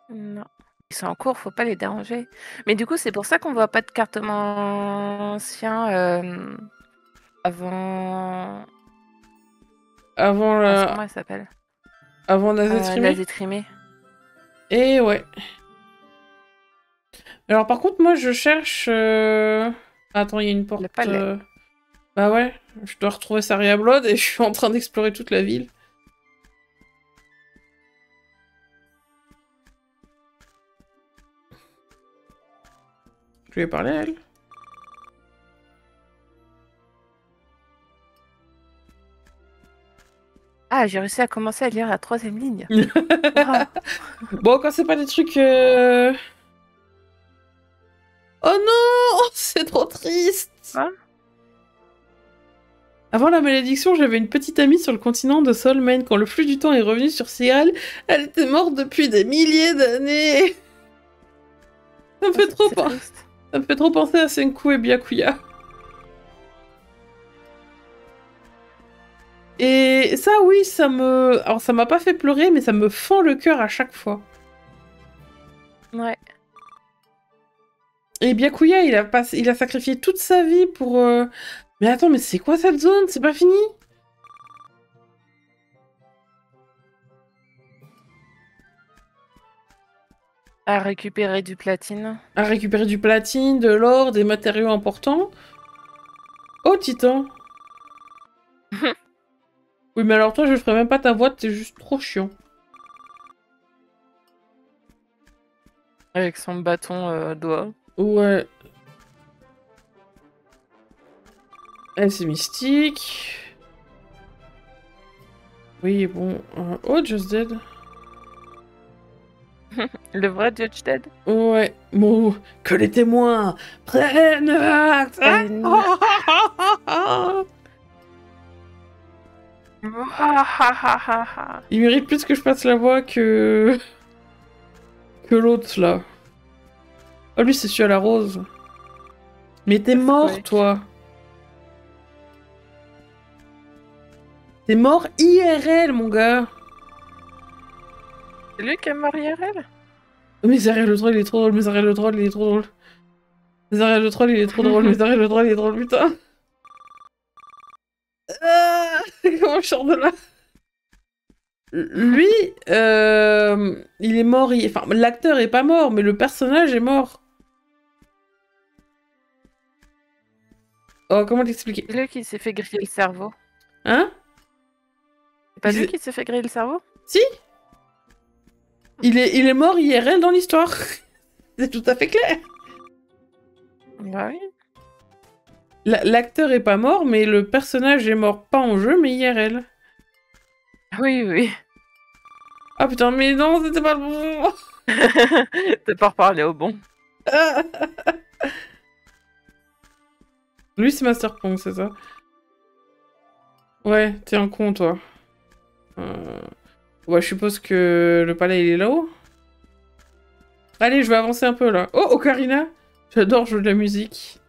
Non. Ils sont en cours, faut pas les déranger. Mais du coup, c'est pour ça qu'on voit pas de cartomancien avant. Avant Comment elle s'appelle? Avant Nazétrimé? Nazétrimé. Et ouais. Alors par contre, moi je cherche... Attends, il y a une porte... Le palais. Bah ouais, je dois retrouver Saria Blood et je suis en train d'explorer toute la ville. Je lui ai parlé à elle. Ah, j'ai réussi à commencer à lire la 3e ligne. Wow. Bon, quand c'est pas des trucs... Oh non, c'est trop triste. Hein? Avant la malédiction, j'avais une petite amie sur le continent de Solmen. Quand le flux du temps est revenu sur Cyril, elle était morte depuis des milliers d'années. Ça me fait trop peur. Triste. Ça me fait trop penser à Senku et Byakuya. Et ça, oui, ça me... Alors, ça m'a pas fait pleurer, mais ça me fend le cœur à chaque fois. Ouais. Et Byakuya, il a sacrifié toute sa vie pour... Mais attends, mais c'est quoi cette zone? C'est pas fini? À récupérer du platine. À récupérer du platine, de l'or, des matériaux importants. Oh, Titan. Oui, mais alors toi, je ferais même pas ta voix, t'es juste trop chiant. Avec son bâton doigt. Ouais. Elle, c'est mystique. Oui, bon. Oh, Just Dead. Le vrai Judge Dead. Ouais. Bon, que les témoins prennent acte. Il mérite plus que je fasse la voix que l'autre, là. Oh, lui, c'est celui à la rose. Mais t'es mort, toi. T'es mort IRL, mon gars. C'est lui qui est mort IRL? Mais Ariel le troll, il est trop drôle. Mais Ariel le troll, il est trop drôle. Mais Ariel le troll, il est trop drôle. Mais Ariel le troll, il est drôle, putain. Comment je sors de là? Lui, il est mort. Enfin, l'acteur est pas mort, mais le personnage est mort. Oh, comment t'expliquer? C'est lui qui s'est fait griller le cerveau. Hein? C'est pas lui qui s'est fait griller le cerveau? Si. Il est mort IRL dans l'histoire. C'est tout à fait clair. Bah oui. L'acteur est pas mort, mais le personnage est mort pas en jeu, mais IRL. Oui, oui. Ah putain, mais non, c'était pas le bon. T'as pas reparlé au bon. Lui, c'est Master Pong, c'est ça? Ouais, t'es un con, toi. Ouais, je suppose que le palais, il est là-haut. Allez, je vais avancer un peu, là. Oh, Ocarina! J'adore jouer de la musique.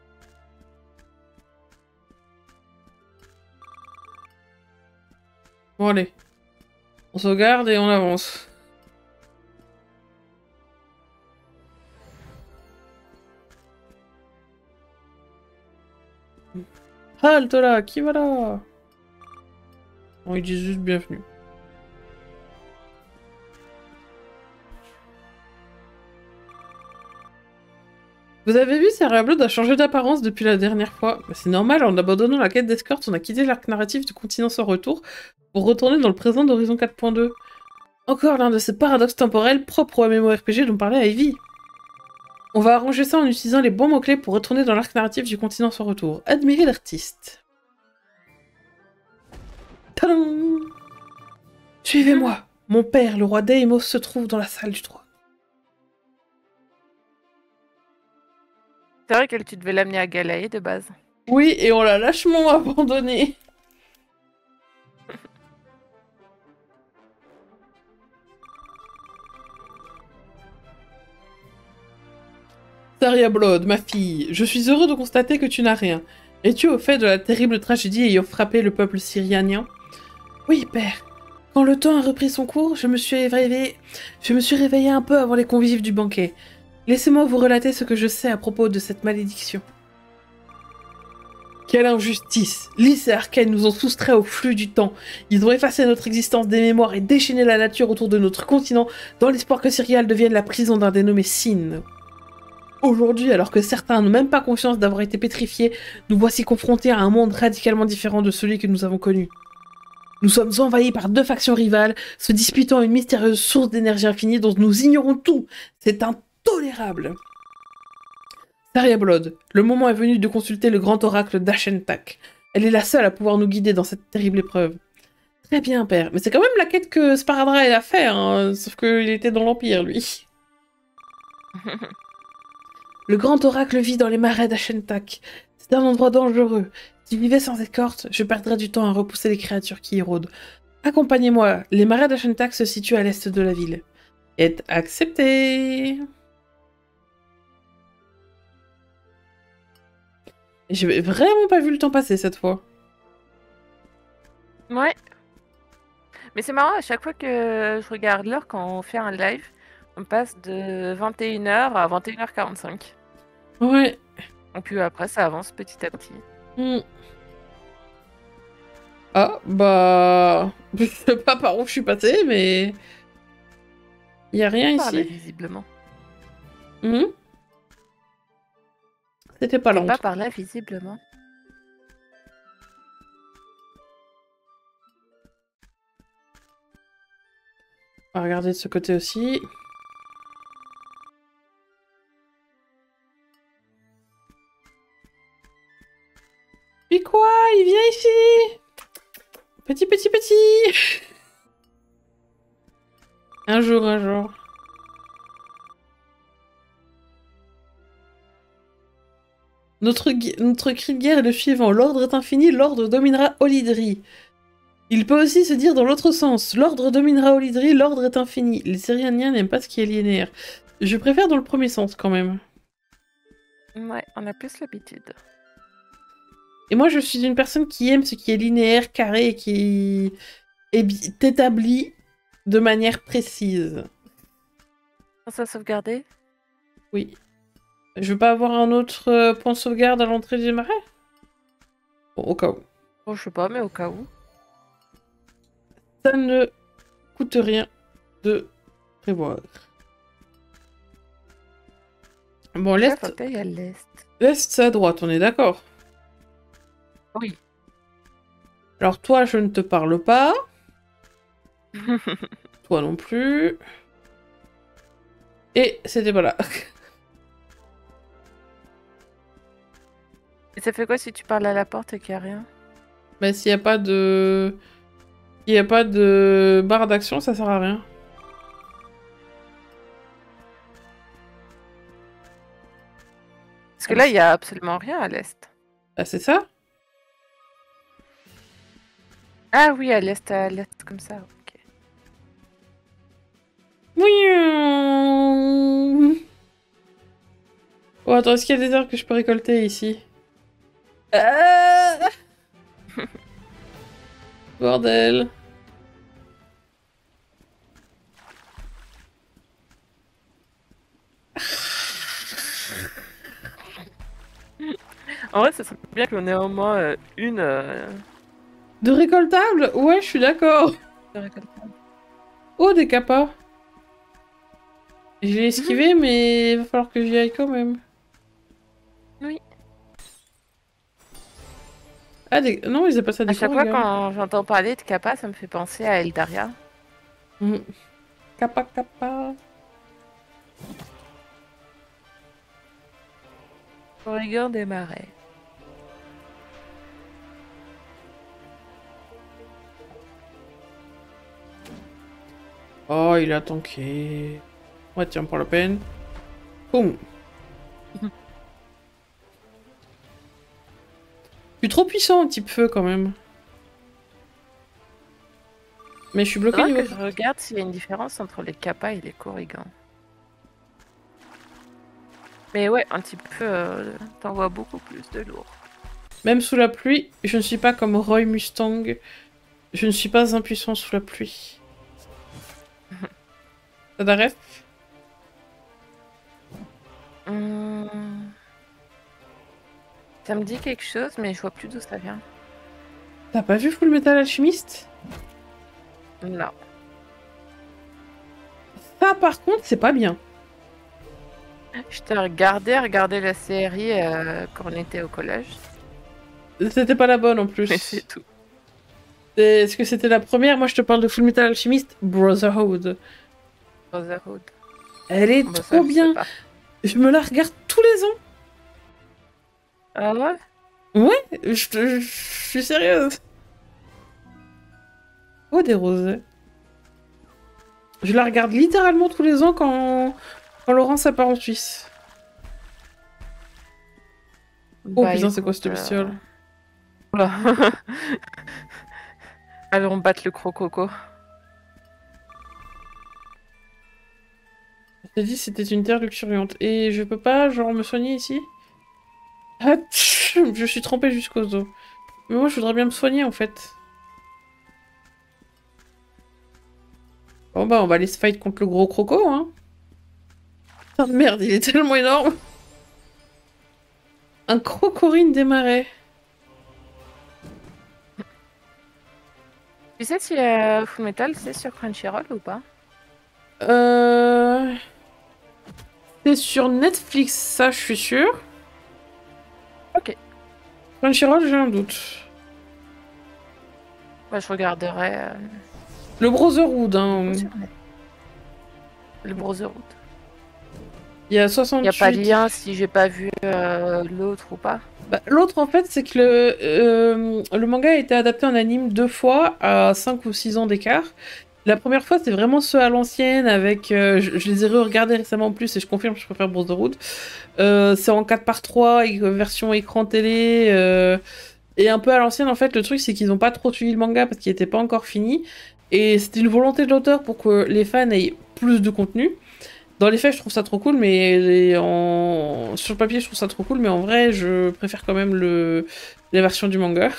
Bon, allez. On sauvegarde et on avance. Halte là, qui va là? Bon, ils disent juste bienvenue. Vous avez vu, Sarah Blood a changé d'apparence depuis la dernière fois. Bah, c'est normal, en abandonnant la quête d'escorte, on a quitté l'arc narratif du continent sans retour pour retourner dans le présent d'Horizon 4.2. Encore l'un de ces paradoxes temporels propres au MMORPG dont parlait Ivy. On va arranger ça en utilisant les bons mots-clés pour retourner dans l'arc narratif du continent sans retour. Admirez l'artiste. Tadam! Suivez-moi. Mon père, le roi Deimos, se trouve dans la salle du trône. C'est vrai que tu devais l'amener à Galae de base. Oui, et on l'a lâchement abandonné. Saria Blood, ma fille, je suis heureux de constater que tu n'as rien. Es-tu au fait de la terrible tragédie ayant frappé le peuple syrianien? Oui, père. Quand le temps a repris son cours, je me suis réveillée un peu avant les convives du banquet. Laissez-moi vous relater ce que je sais à propos de cette malédiction. Quelle injustice! Lys et Arcane nous ont soustraits au flux du temps. Ils ont effacé notre existence des mémoires et déchaîné la nature autour de notre continent dans l'espoir que Syrial devienne la prison d'un dénommé Sin. Aujourd'hui, alors que certains n'ont même pas conscience d'avoir été pétrifiés, nous voici confrontés à un monde radicalement différent de celui que nous avons connu. Nous sommes envahis par deux factions rivales, se disputant une mystérieuse source d'énergie infinie dont nous ignorons tout. C'est intolérable. Saria Blood, le moment est venu de consulter le grand oracle d'Ashentak. Elle est la seule à pouvoir nous guider dans cette terrible épreuve. Très bien, père. Mais c'est quand même la quête que Sparadrap a fait, hein, sauf qu'il était dans l'Empire, lui. Le grand oracle vit dans les marais d'Ashentak. C'est un endroit dangereux. Si je vivais sans escorte, je perdrais du temps à repousser les créatures qui y rôdent. Accompagnez-moi. Les marais d'Ashentak se situent à l'est de la ville. Est accepté. J'ai vraiment pas vu le temps passer cette fois. Ouais. Mais c'est marrant, à chaque fois que je regarde l'heure quand on fait un live, on passe de 21h à 21h45. Ouais. Et puis après, ça avance petit à petit. Ah, bah... Je sais pas par où je suis passée, mais... Y a rien Par là, ici. visiblement. C'était pas lent. Pas par là, visiblement. On va regarder de ce côté aussi. Puis quoi? Il vient ici! Petit, petit, petit! Un jour, un jour. Notre cri de guerre est le suivant. L'ordre est infini, l'ordre dominera Olydri. Il peut aussi se dire dans l'autre sens. L'ordre dominera Olydri, l'ordre est infini. Les Syrianiens n'aiment pas ce qui est linéaire. Je préfère dans le premier sens, quand même. Ouais, on a plus l'habitude. Et moi, je suis une personne qui aime ce qui est linéaire, carré, et qui est établi de manière précise. Ça sauvegarder? Oui. Je veux pas avoir un autre point de sauvegarde à l'entrée du marais? Bon, au cas où. Bon, je sais pas, mais au cas où. Ça ne coûte rien de prévoir. Bon, l'est, Fauteuil à l'est. l'est c'est à droite, on est d'accord? Oui. Alors toi, je ne te parle pas. Toi non plus. Et c'était pas là. Et ça fait quoi si tu parles à la porte et qu'il n'y a rien? Mais s'il n'y a pas de... Il n'y a pas de barre d'action, ça sert à rien. Parce que là, il n'y a absolument rien à l'est. Ah, c'est ça? Ah oui, à l'est, comme ça. Ok. Oui. Oh, attends, est-ce qu'il y a des herbes que je peux récolter ici? Bordel. En vrai, ça serait bien qu'on ait au moins une De récoltable? Ouais, je suis d'accord. de récoltable. Oh, des capas. Je l'ai esquivé, mais il va falloir que j'y aille quand même. Oui. Ah, des... non, ils appellent ça À des chaque fois corrigans. quand j'entends parler de Kappa, ça me fait penser à Eldaria. Mhm. Kappa, kappa. Corrigan des marais. Oh, il a tanké. Ouais, tiens, pour la peine. Boum. Je suis trop puissant, un type feu, quand même. Mais je suis bloqué Faudra niveau... que je regarde s'il y a une différence entre les Kappa et les Corrigans. Mais ouais, un petit peu, t'envoies beaucoup plus de lourd. Même sous la pluie, je ne suis pas comme Roy Mustang. Je ne suis pas impuissant sous la pluie. Ça t'arrête? Ça me dit quelque chose, mais je vois plus d'où ça vient. T'as pas vu Full Metal Alchemist? Non. Ça, par contre, c'est pas bien. Je t'ai regardé la série quand on était au collège. C'était pas la bonne, en plus. Mais c'est tout. Est-ce que c'était la première? Moi, je te parle de Full Metal Alchemist Brotherhood. Brotherhood. Elle est Bah, ça, trop je sais bien. pas. Je me la regarde tous les ans. Ah ouais? Ouais, je suis sérieuse. Oh, des rosets. Je la regarde littéralement tous les ans quand Laurence part en Suisse. Oh Bah, putain, c'est quoi écoute, cette bestiole? Oula. Allons battre le crococo. Je t'ai dit c'était une terre luxuriante. Et je peux pas, genre, me soigner ici? Ah, je suis trempée jusqu'aux os. Mais moi, je voudrais bien me soigner, en fait. Bon bah, on va aller se fight contre le gros croco, hein. Putain de merde, il est tellement énorme. Un crocorine des marais. Tu sais si Fullmetal c'est sur Crunchyroll ou pas? C'est sur Netflix, ça, je suis sûre. Ok. Crunchyroll, j'ai un doute. Bah, je regarderai Le Brotherhood, hein. sur Net. Le Brotherhood. Il y a Il n'y a pas de 68. lien si j'ai pas vu l'autre ou pas. Bah, l'autre, en fait, c'est que le manga a été adapté en anime 2 fois à 5 ou 6 ans d'écart. La première fois, c'est vraiment ceux à l'ancienne, avec... je les ai re-regardés récemment en plus, et je confirme, je préfère Brotherhood. C'est en 4 par 3, version écran télé, et un peu à l'ancienne, en fait, le truc, c'est qu'ils n'ont pas trop suivi le manga, parce qu'il n'était pas encore fini. Et c'était une volonté de l'auteur pour que les fans aient plus de contenu. Dans les faits, je trouve ça trop cool, mais sur le papier, je trouve ça trop cool, mais en vrai, je préfère quand même la version du manga.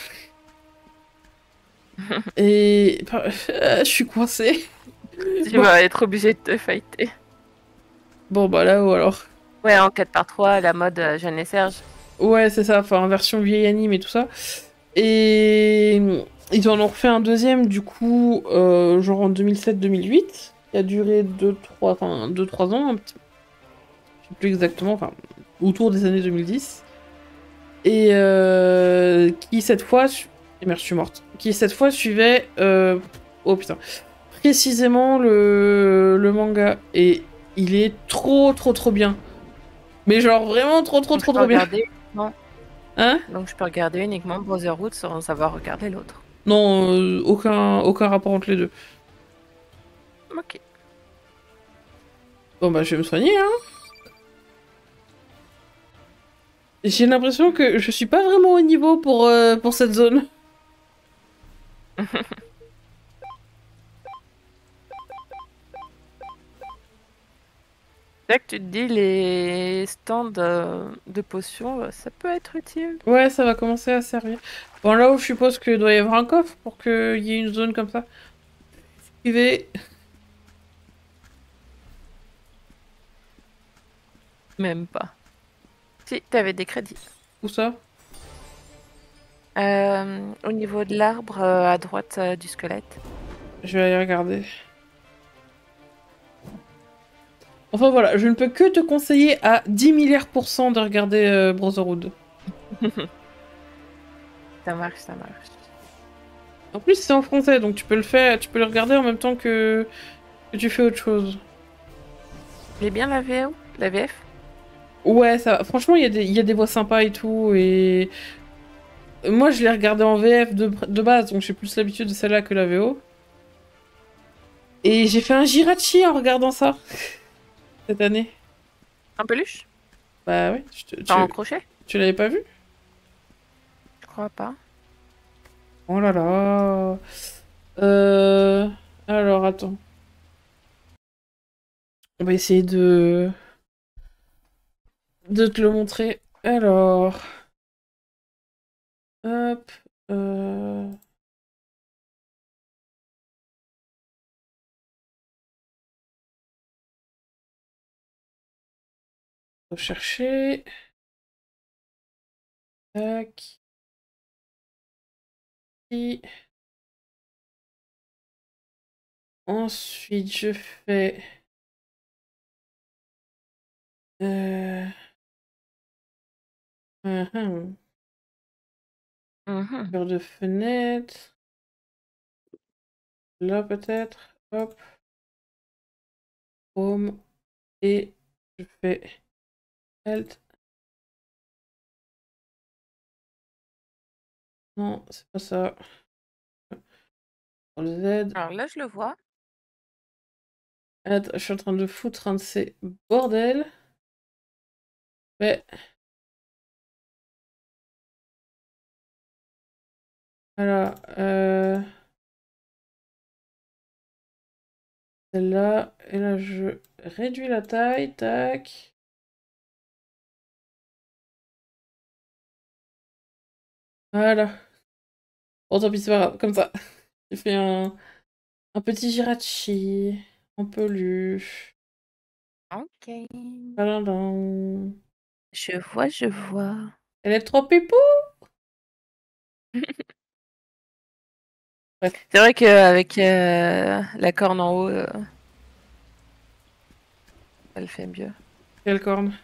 Et je suis coincée. Tu Bon, vas être obligé de te fighter. bon bah là-haut alors. Ouais, en 4 par 3, la mode Jeanne et Serge. Ouais, c'est ça, enfin, version vieille anime et tout ça. Et ils en ont refait un deuxième, du coup, genre en 2007-2008, qui a duré 2-3 ans, je sais plus exactement, enfin, autour des années 2010. Et qui cette fois... Et merde, je suis morte. Qui cette fois suivait... Oh putain. Précisément le manga. Et il est trop bien. Mais genre vraiment Donc je peux trop bien. regarder uniquement... Hein? Donc je peux regarder uniquement Brotherhood sans avoir regardé l'autre. Non, aucun rapport entre les deux. Ok. Bon bah je vais me soigner, hein. J'ai l'impression que je suis pas vraiment au niveau pour cette zone. C'est vrai que tu te dis les stands de potions, ça peut être utile. Ouais, ça va commencer à servir. Bon, là où je suppose qu'il doit y avoir un coffre pour qu'il y ait une zone comme ça. Suivez. Même pas. Si, t'avais des crédits. Où ça? Au niveau de l'arbre, à droite du squelette. Je vais aller regarder. Enfin voilà, je ne peux que te conseiller à 10 milliards % de regarder Brotherhood. Ça marche, ça marche. En plus, c'est en français, donc tu peux le regarder en même temps que tu fais autre chose. Il est bien la VO, la VF? Ouais, ça va. Franchement, il y a des voix sympas et tout, et... Moi, je l'ai regardé en VF de base, donc j'ai plus l'habitude de celle-là que la VO. Et j'ai fait un Jirachi en regardant ça, cette année. Un peluche? Bah ouais, Pas en crochet? tu l'avais pas vu? Je crois pas. Oh là là... Euh... Alors, attends. On va essayer de te le montrer. Alors... Hop... Rechercher... Tac... Et... Ensuite, je fais... Euh... uhum. Cœur de fenêtre... Là, peut-être... Hop... Home... Et... Je fais... Alt... Non, c'est pas ça. Z... Alors là, je le vois. Attends, je suis en train de foutre un de ces bordels. Mais... Voilà, celle-là, et là je réduis la taille, tac. Voilà. Bon, tant pis, c'est pas grave, comme ça. J'ai fait un petit Jirachi en peluche. Ok. Tadadam. Je vois, je vois. Elle est trop pipou! Bref, C'est vrai qu'avec la corne en haut, elle fait mieux. quelle corne?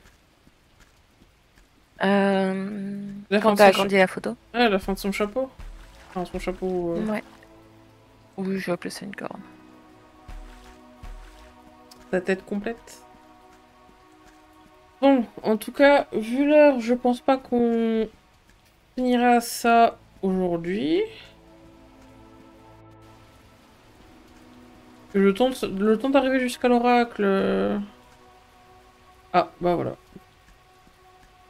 La fin Quand de t'as son agrandi la photo? Ah, la fin de son chapeau. Enfin, son chapeau... Ouais. Oui, je vais appeler ça une corne. sa tête complète. Bon, en tout cas, vu l'heure, je pense pas qu'on finira ça aujourd'hui. Le temps d'arriver jusqu'à l'oracle. Ah, bah voilà.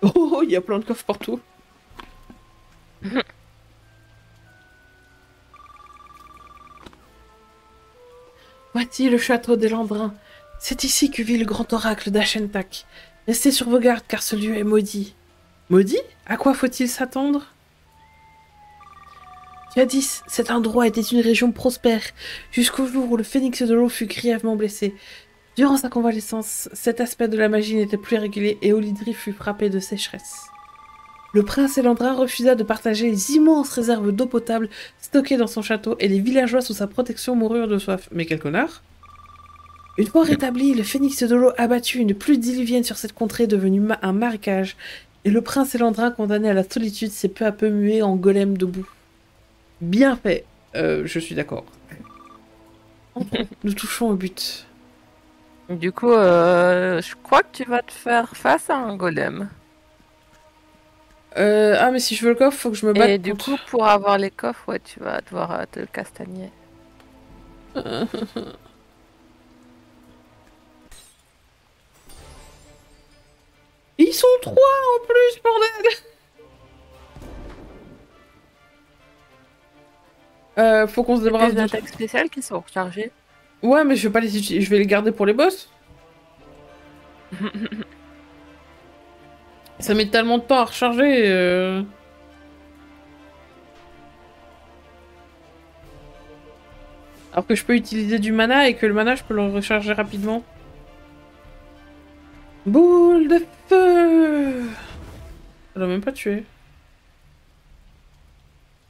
Oh, il y a plein de coffres partout. Voici le château des Landrins. C'est ici que vit le grand oracle d'Ashentak. Restez sur vos gardes car ce lieu est maudit. Maudit? À quoi faut-il s'attendre? Jadis, cet endroit était une région prospère, jusqu'au jour où le phénix de l'eau fut grièvement blessé. Durant sa convalescence, cet aspect de la magie n'était plus régulier et Olydri fut frappé de sécheresse. Le prince Elandrin refusa de partager les immenses réserves d'eau potable stockées dans son château et les villageois sous sa protection moururent de soif. Mais quel connard! Une fois rétabli, le phénix de l'eau abattit une pluie diluvienne sur cette contrée devenue un marécage, et le prince Elandrin condamné à la solitude s'est peu à peu mué en golem de boue. Bien fait, je suis d'accord. Nous touchons au but. Du coup, je crois que tu vas te faire face à un golem. Ah, mais si je veux le coffre, faut que je me batte Et du coup, pour avoir les coffres, ouais, tu vas devoir te castagner. Ils sont 3 en plus, bordel. Faut qu'on se débarrasse des de... attaques spéciales qui sont rechargées. Ouais, mais je vais pas les utiliser, je vais les garder pour les boss. Ça met tellement de temps à recharger. Alors que je peux utiliser du mana et que le mana, je peux le recharger rapidement. Boule de feu! Ça l'a même pas tué.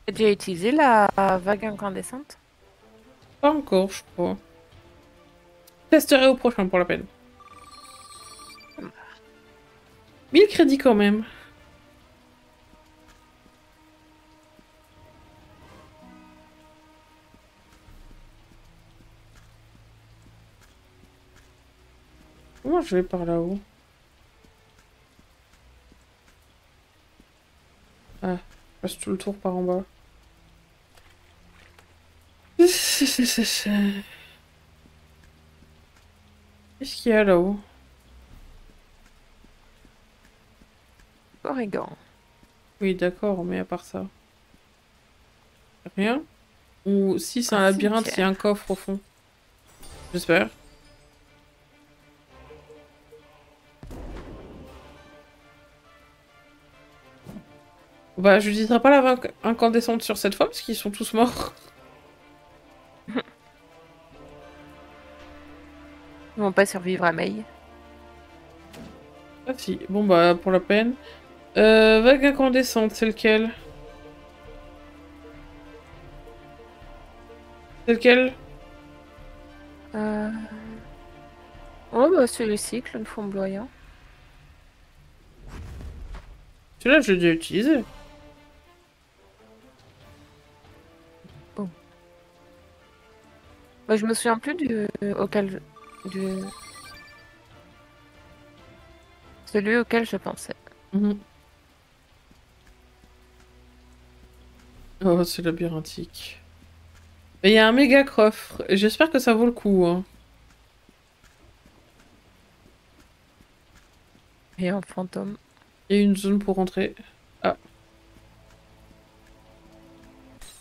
Tu as déjà utilisé la vague incandescente? Pas encore, je crois. Testerai au prochain pour la peine. 1000 crédits quand même. Comment je vais par là-haut? Ah, je passe tout le tour par en bas. Qu'est-ce qu'il y a là-haut? Corrigan. Oui, d'accord, mais à part ça. Rien? Ou si c'est un Un labyrinthe, il y a cimetière. un coffre au fond. J'espère. Bah, je n'utiliserai pas la vague incandescente sur cette fois parce qu'ils sont tous morts. Ils vont pas survivre à May. Ah si, bon bah, pour la peine. Vague incandescente, c'est lequel? C'est lequel? Oh, bah, c'est le cycle, le flamboyant. Celui-là, je l'ai déjà utilisé. Oh. Bah, je me souviens plus auquel. Du... Celui auquel je pensais. Mhm. Oh, c'est labyrinthique. Mais il y a un méga coffre. Et j'espère que ça vaut le coup. Hein. Et un fantôme. Il y a une zone pour rentrer. Ah.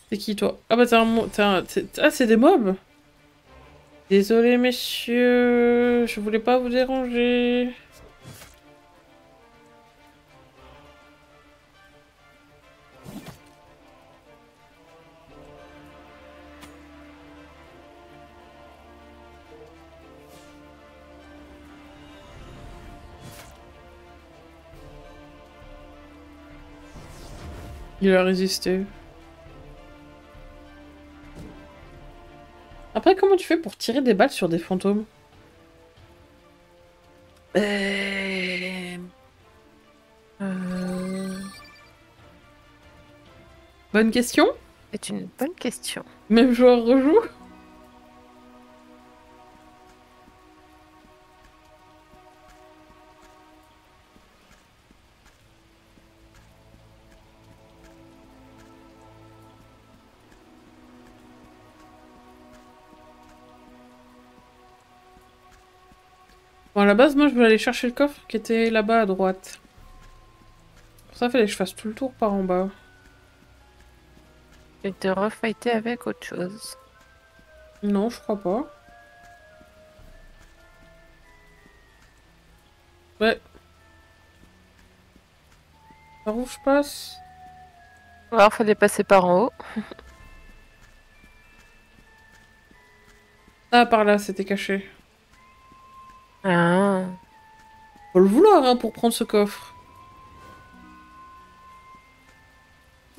C'est qui, toi? Ah bah, Ah, c'est des mobs? Désolé, messieurs. Je voulais pas vous déranger. Il a résisté. Après, comment tu fais pour tirer des balles sur des fantômes? Bonne question. C'est une bonne question. Même joueur rejoue. Bon, à la base, moi, je voulais aller chercher le coffre qui était là-bas à droite. Pour ça, il fallait que je fasse tout le tour par en bas. Et te refighter avec autre chose. Non, je crois pas. Ouais. Par où je passe? Alors, fallait passer par en haut. Ah, par là, c'était caché. Ah. Faut le vouloir, hein, pour prendre ce coffre.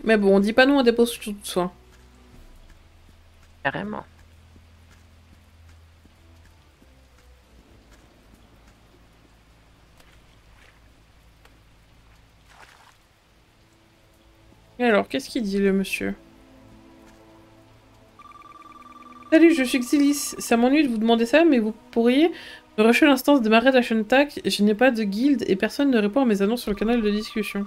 Mais bon, on dit pas non à des potions de soin. Carrément. Et alors, qu'est-ce qu'il dit, le monsieur? Salut, je suis Xilis. Ça m'ennuie de vous demander ça, mais vous pourriez me rusher l'instance de Marais d'Ashentak. Je n'ai pas de guilde et personne ne répond à mes annonces sur le canal de discussion.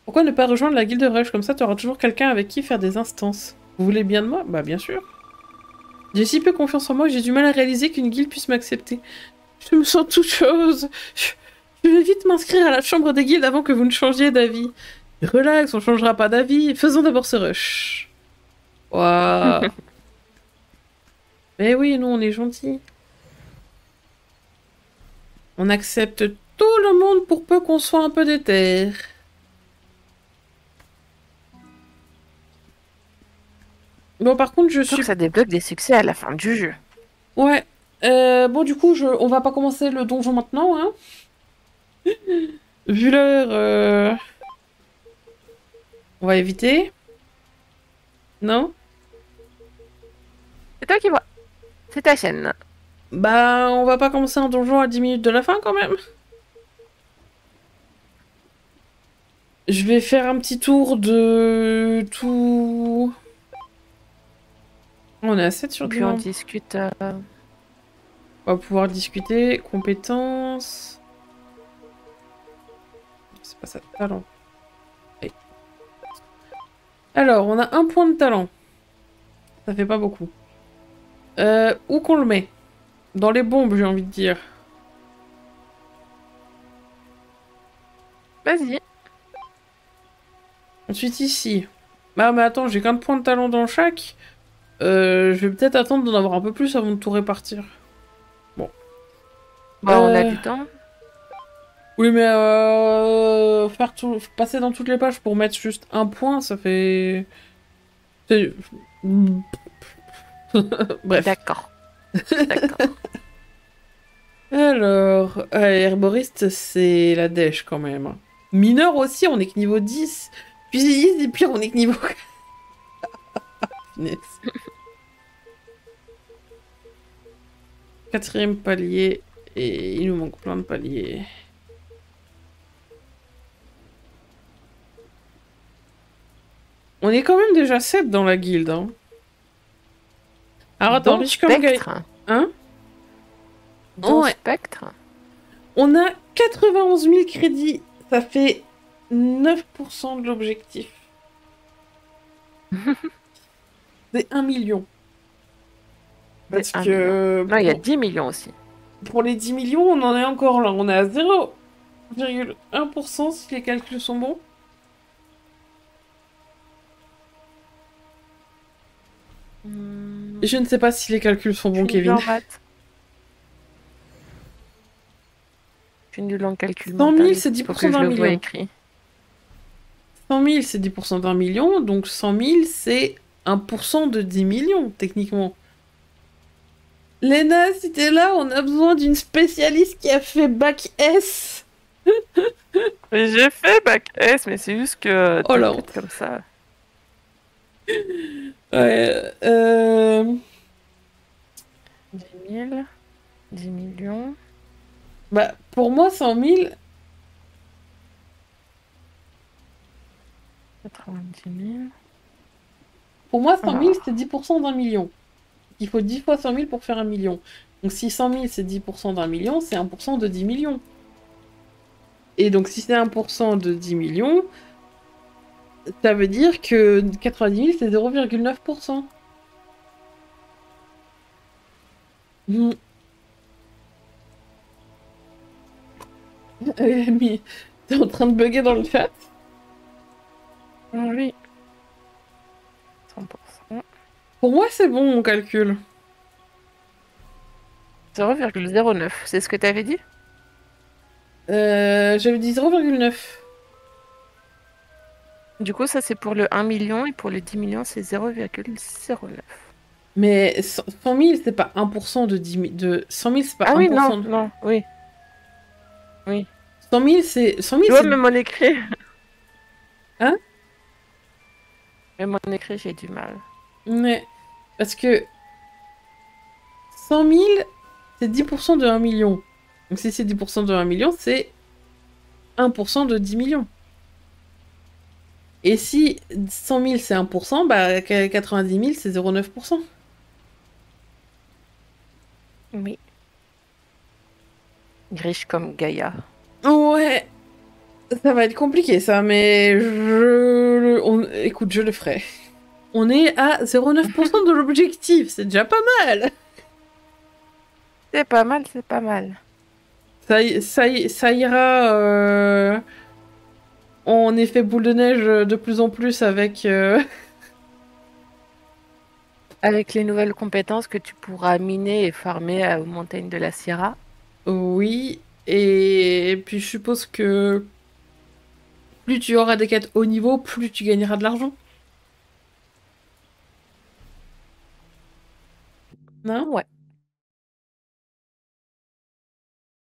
Pourquoi ne pas rejoindre la guilde Rush? Comme ça, tu auras toujours quelqu'un avec qui faire des instances. Vous voulez bien de moi? Bah, bien sûr. J'ai si peu confiance en moi que j'ai du mal à réaliser qu'une guilde puisse m'accepter. Je me sens toute chose. Je vais vite m'inscrire à la chambre des guildes avant que vous ne changiez d'avis. Relax, on changera pas d'avis. Faisons d'abord ce rush. Waouh. Mais oui, nous, on est gentils. On accepte tout le monde pour peu qu'on soit un peu déter. Bon, par contre, je Surtout suis... que ça débloque des succès à la fin du jeu. Ouais. Bon, du coup, on va pas commencer le donjon maintenant, hein. Vu l'heure, on va éviter. Non? C'est toi qui vois. C'est ta chaîne. Bah, on va pas commencer un donjon à 10 minutes de la fin, quand même. Je vais faire un petit tour de tout... On est à 7 sur 10 Puis on membres. discute. On va pouvoir discuter. Compétences. C'est pas ça. Talent. Oui. Alors, on a un point de talent. Ça fait pas beaucoup. Où qu'on le met? Dans les bombes, j'ai envie de dire. Vas-y. Ensuite, ici. Ah, mais attends, j'ai qu'un point de talent dans chaque. Je vais peut-être attendre d'en avoir un peu plus avant de tout répartir. Bon. Bah, on a du temps. Oui, mais faire tout... passer dans toutes les pages pour mettre juste un point, ça fait... Bref. D'accord. D'accord. Alors, herboriste, c'est la dèche quand même. Mineur aussi, on est que niveau 10. Puis et pire, on est que niveau... Finesse. Quatrième palier, et il nous manque plein de paliers. On est quand même déjà 7 dans la guilde, hein. Alors attends, Bon riche comme gars... spectre. Hein? Bon Ouais. spectre. On a 91 000 crédits. Ça fait 9% de l'objectif. C'est 1 million. Parce Un que... Non, il y a 10 millions aussi. Pour les 10 millions, on en est encore là. On est à 0,1% si les calculs sont bons. Je ne sais pas si les calculs sont bons, Kevin. Je suis nulle en calcul 100 000, mental. c'est Faut que 10% je d'un le vois million. écrit. 100 000, c'est 10% d'un million. Donc 100 000, c'est 1% de 10 millions, techniquement. Léna, si t'es là, on a besoin d'une spécialiste qui a fait bac S. J'ai fait bac S, mais c'est juste que Oh la t'es honte. comme ça. Ouais, 10 000, 10 millions. Bah, pour moi, 100 000... 90 000. Pour moi, 100 000, Ah. c'est 10% d'un million. Il faut 10 fois 100 000 pour faire un million. Donc si 100 000, c'est 10% d'un million, c'est 1% de 10 millions. Et donc si c'est 1% de 10 millions, ça veut dire que 90 000, c'est 0,9%. Mais t'es en train de bugger dans le chat. Oui. 100%. Pour moi, c'est bon, mon calcul. 0,09, c'est ce que t'avais dit? J'avais dit 0,9. Du coup, ça c'est pour le 1 million et pour le 10 millions, c'est 0,09. Mais 100 000, c'est pas 1% de 10 000. De 100 000, c'est pas Ah oui, 1%. non, oui. Oui. 100 000, c'est... 100 000, Tu vois, c'est... même en écrit. Hein? Même en écrit, j'ai du mal. Ouais. Parce que 100 000, c'est 10% de 1 million. Donc si c'est 10% de 1 million, c'est 1% de 10 millions. Et si 100 000, c'est 1%, bah 90 000, c'est 0,9%. Oui. Riche comme Gaïa. Ouais. Ça va être compliqué, ça, mais écoute, je le ferai. On est à 0,9% de l'objectif, c'est déjà pas mal. C'est pas mal, c'est pas mal. Ça ira en effet boule de neige de plus en plus avec... Avec les nouvelles compétences que tu pourras miner et farmer aux montagnes de la Sierra. Oui, et puis je suppose que plus tu auras des quêtes haut niveau, plus tu gagneras de l'argent. Non? Ouais.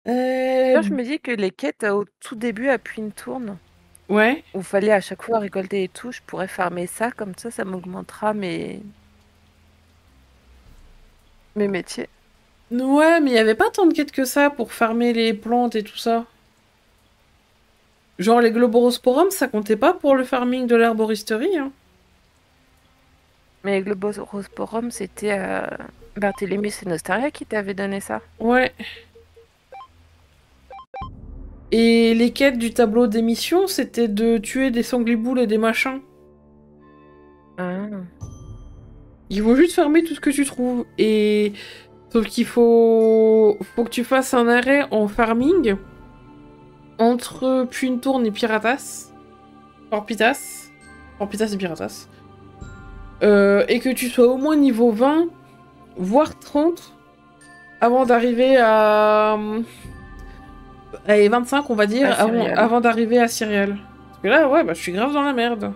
Euh... Là, je me dis que les quêtes au tout début à Tourne, Ouais. où il fallait à chaque fois récolter et tout, je pourrais farmer ça, comme ça m'augmentera mes métiers. Ouais, mais il y avait pas tant de quêtes que ça pour farmer les plantes et tout ça. Genre les globorosporums, ça comptait pas pour le farming de l'herboristerie, hein. Mais Globorosporum, c'était Barthélémy et Nostaria qui t'avait donné ça. Ouais. Et les quêtes du tableau d'émission, c'était de tuer des sangliboules et des machins. Ah. Ils vont juste farmer tout ce que tu trouves. Et... Sauf qu'il faut que tu fasses un arrêt en farming entre Puintourne et Piratas. Porpitas. Porpitas et Piratas. Et que tu sois au moins niveau 20, voire 30, avant d'arriver à... Allez, 25, on va dire, avant d'arriver à Cyrielle. Parce que là, ouais, bah, je suis grave dans la merde.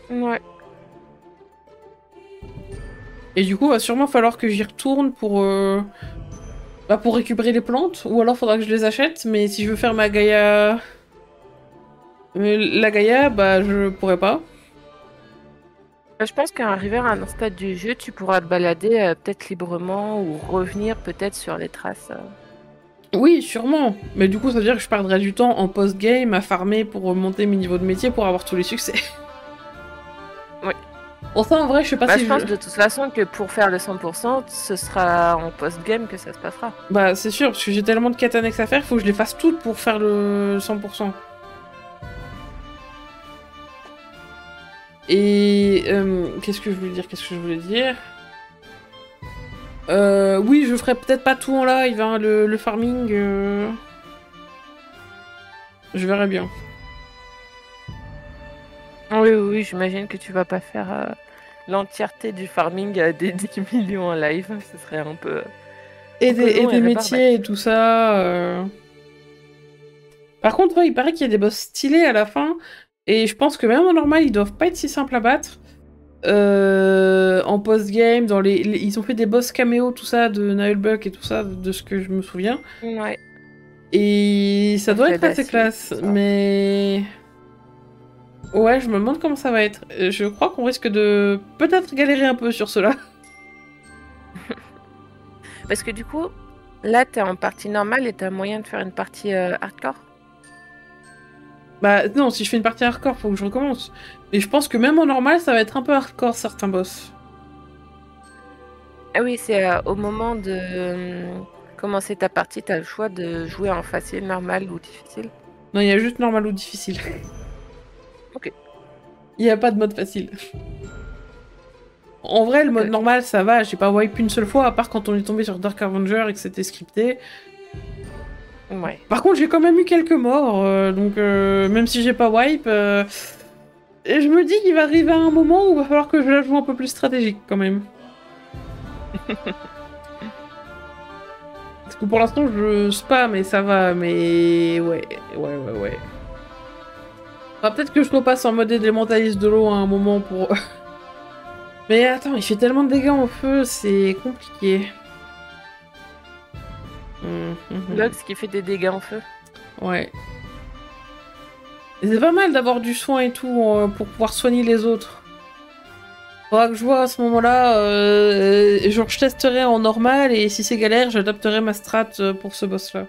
Ouais. Et du coup, va sûrement falloir que j'y retourne pour récupérer les plantes, ou alors faudra que je les achète, mais si je veux faire ma Gaïa... La Gaïa, bah, je pourrais pas. Je pense qu'à arriver à un stade du jeu, tu pourras te balader peut-être librement ou revenir peut-être sur les traces. Oui, sûrement. Mais du coup, ça veut dire que je perdrai du temps en post-game à farmer pour monter mes niveaux de métier pour avoir tous les succès. Oui. Pour ça, en vrai, je sais pas si je pense de toute façon que pour faire le 100%, ce sera en post-game que ça se passera. Bah, c'est sûr, parce que j'ai tellement de quêtes annexes à faire, faut que je les fasse toutes pour faire le 100%. Et... qu'est-ce que je voulais dire oui, je ferai peut-être pas tout en live, hein, le farming... Je verrai bien. Oui, j'imagine que tu vas pas faire l'entièreté du farming des 10 millions en live, ce serait un peu... Et des métiers et tout ça... Par contre, ouais, il paraît qu'il y a des boss stylés à la fin, et je pense que même en normal, ils doivent pas être si simples à battre. En post-game, ils ont fait des boss caméo, tout ça, de Nullbuck et tout ça, de ce que je me souviens. Ouais. Et ça doit être assez classe, mais... Ouais, je me demande comment ça va être. Je crois qu'on risque de peut-être galérer un peu sur cela. Parce que du coup, là, t'es en partie normale et t'as moyen de faire une partie hardcore? Bah non, si je fais une partie hardcore, faut que je recommence. Mais je pense que même en normal, ça va être un peu hardcore, certains boss. Ah oui, c'est au moment de commencer ta partie, t'as le choix de jouer en facile, normal ou difficile. Non, il y a juste normal ou difficile. Ok. Il n'y a pas de mode facile. En vrai, le mode normal, ça va. J'ai pas wipe une seule fois, à part quand on est tombé sur Dark Avenger et que c'était scripté. Ouais. Par contre, j'ai quand même eu quelques morts, donc même si j'ai pas wipe, et je me dis qu'il va arriver un moment où il va falloir que je la joue un peu plus stratégique quand même. Parce que pour l'instant, je spam et ça va, mais ouais. Peut-être que je repasse en mode élémentaliste de l'eau à un moment pour... Mais attends, il fait tellement de dégâts en feu, c'est compliqué. Lox qui fait des dégâts en feu. Ouais. C'est pas mal d'avoir du soin et tout pour pouvoir soigner les autres. Faudra que je vois à ce moment-là, genre je testerai en normal et si c'est galère, j'adapterai ma strat pour ce boss-là.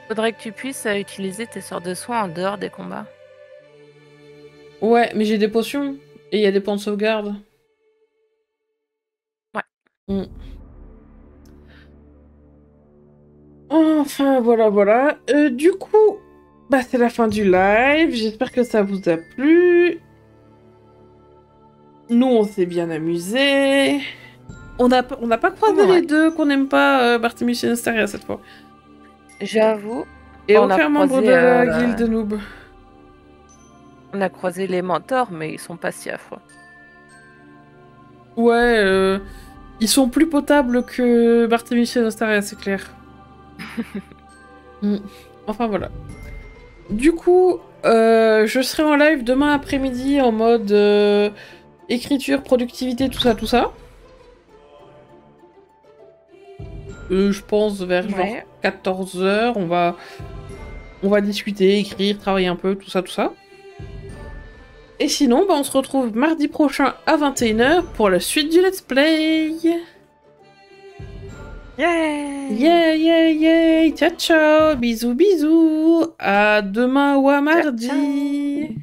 Faudrait que tu puisses utiliser tes sorts de soins en dehors des combats. Ouais, mais j'ai des potions et il y a des points de sauvegarde. Ouais. Enfin, voilà. Du coup, bah c'est la fin du live. J'espère que ça vous a plu. Nous, on s'est bien amusés. On n'a pas croisé les deux qu'on n'aime pas Barthémus et Nostaria cette fois. J'avoue. Et on aucun a membre croisé, de la guilde noob. On a croisé les mentors, mais ils sont pas si affreux. Ouais, ils sont plus potables que Barthémus et Nostaria, c'est clair. Enfin voilà. Du coup, je serai en live demain après-midi en mode écriture, productivité, tout ça. Je pense vers genre 14h, on va discuter, écrire, travailler un peu, tout ça. Et sinon, bah, on se retrouve mardi prochain à 21h pour la suite du let's play. Yeah. Ciao. Bisous. À demain ou à mardi. Ciao.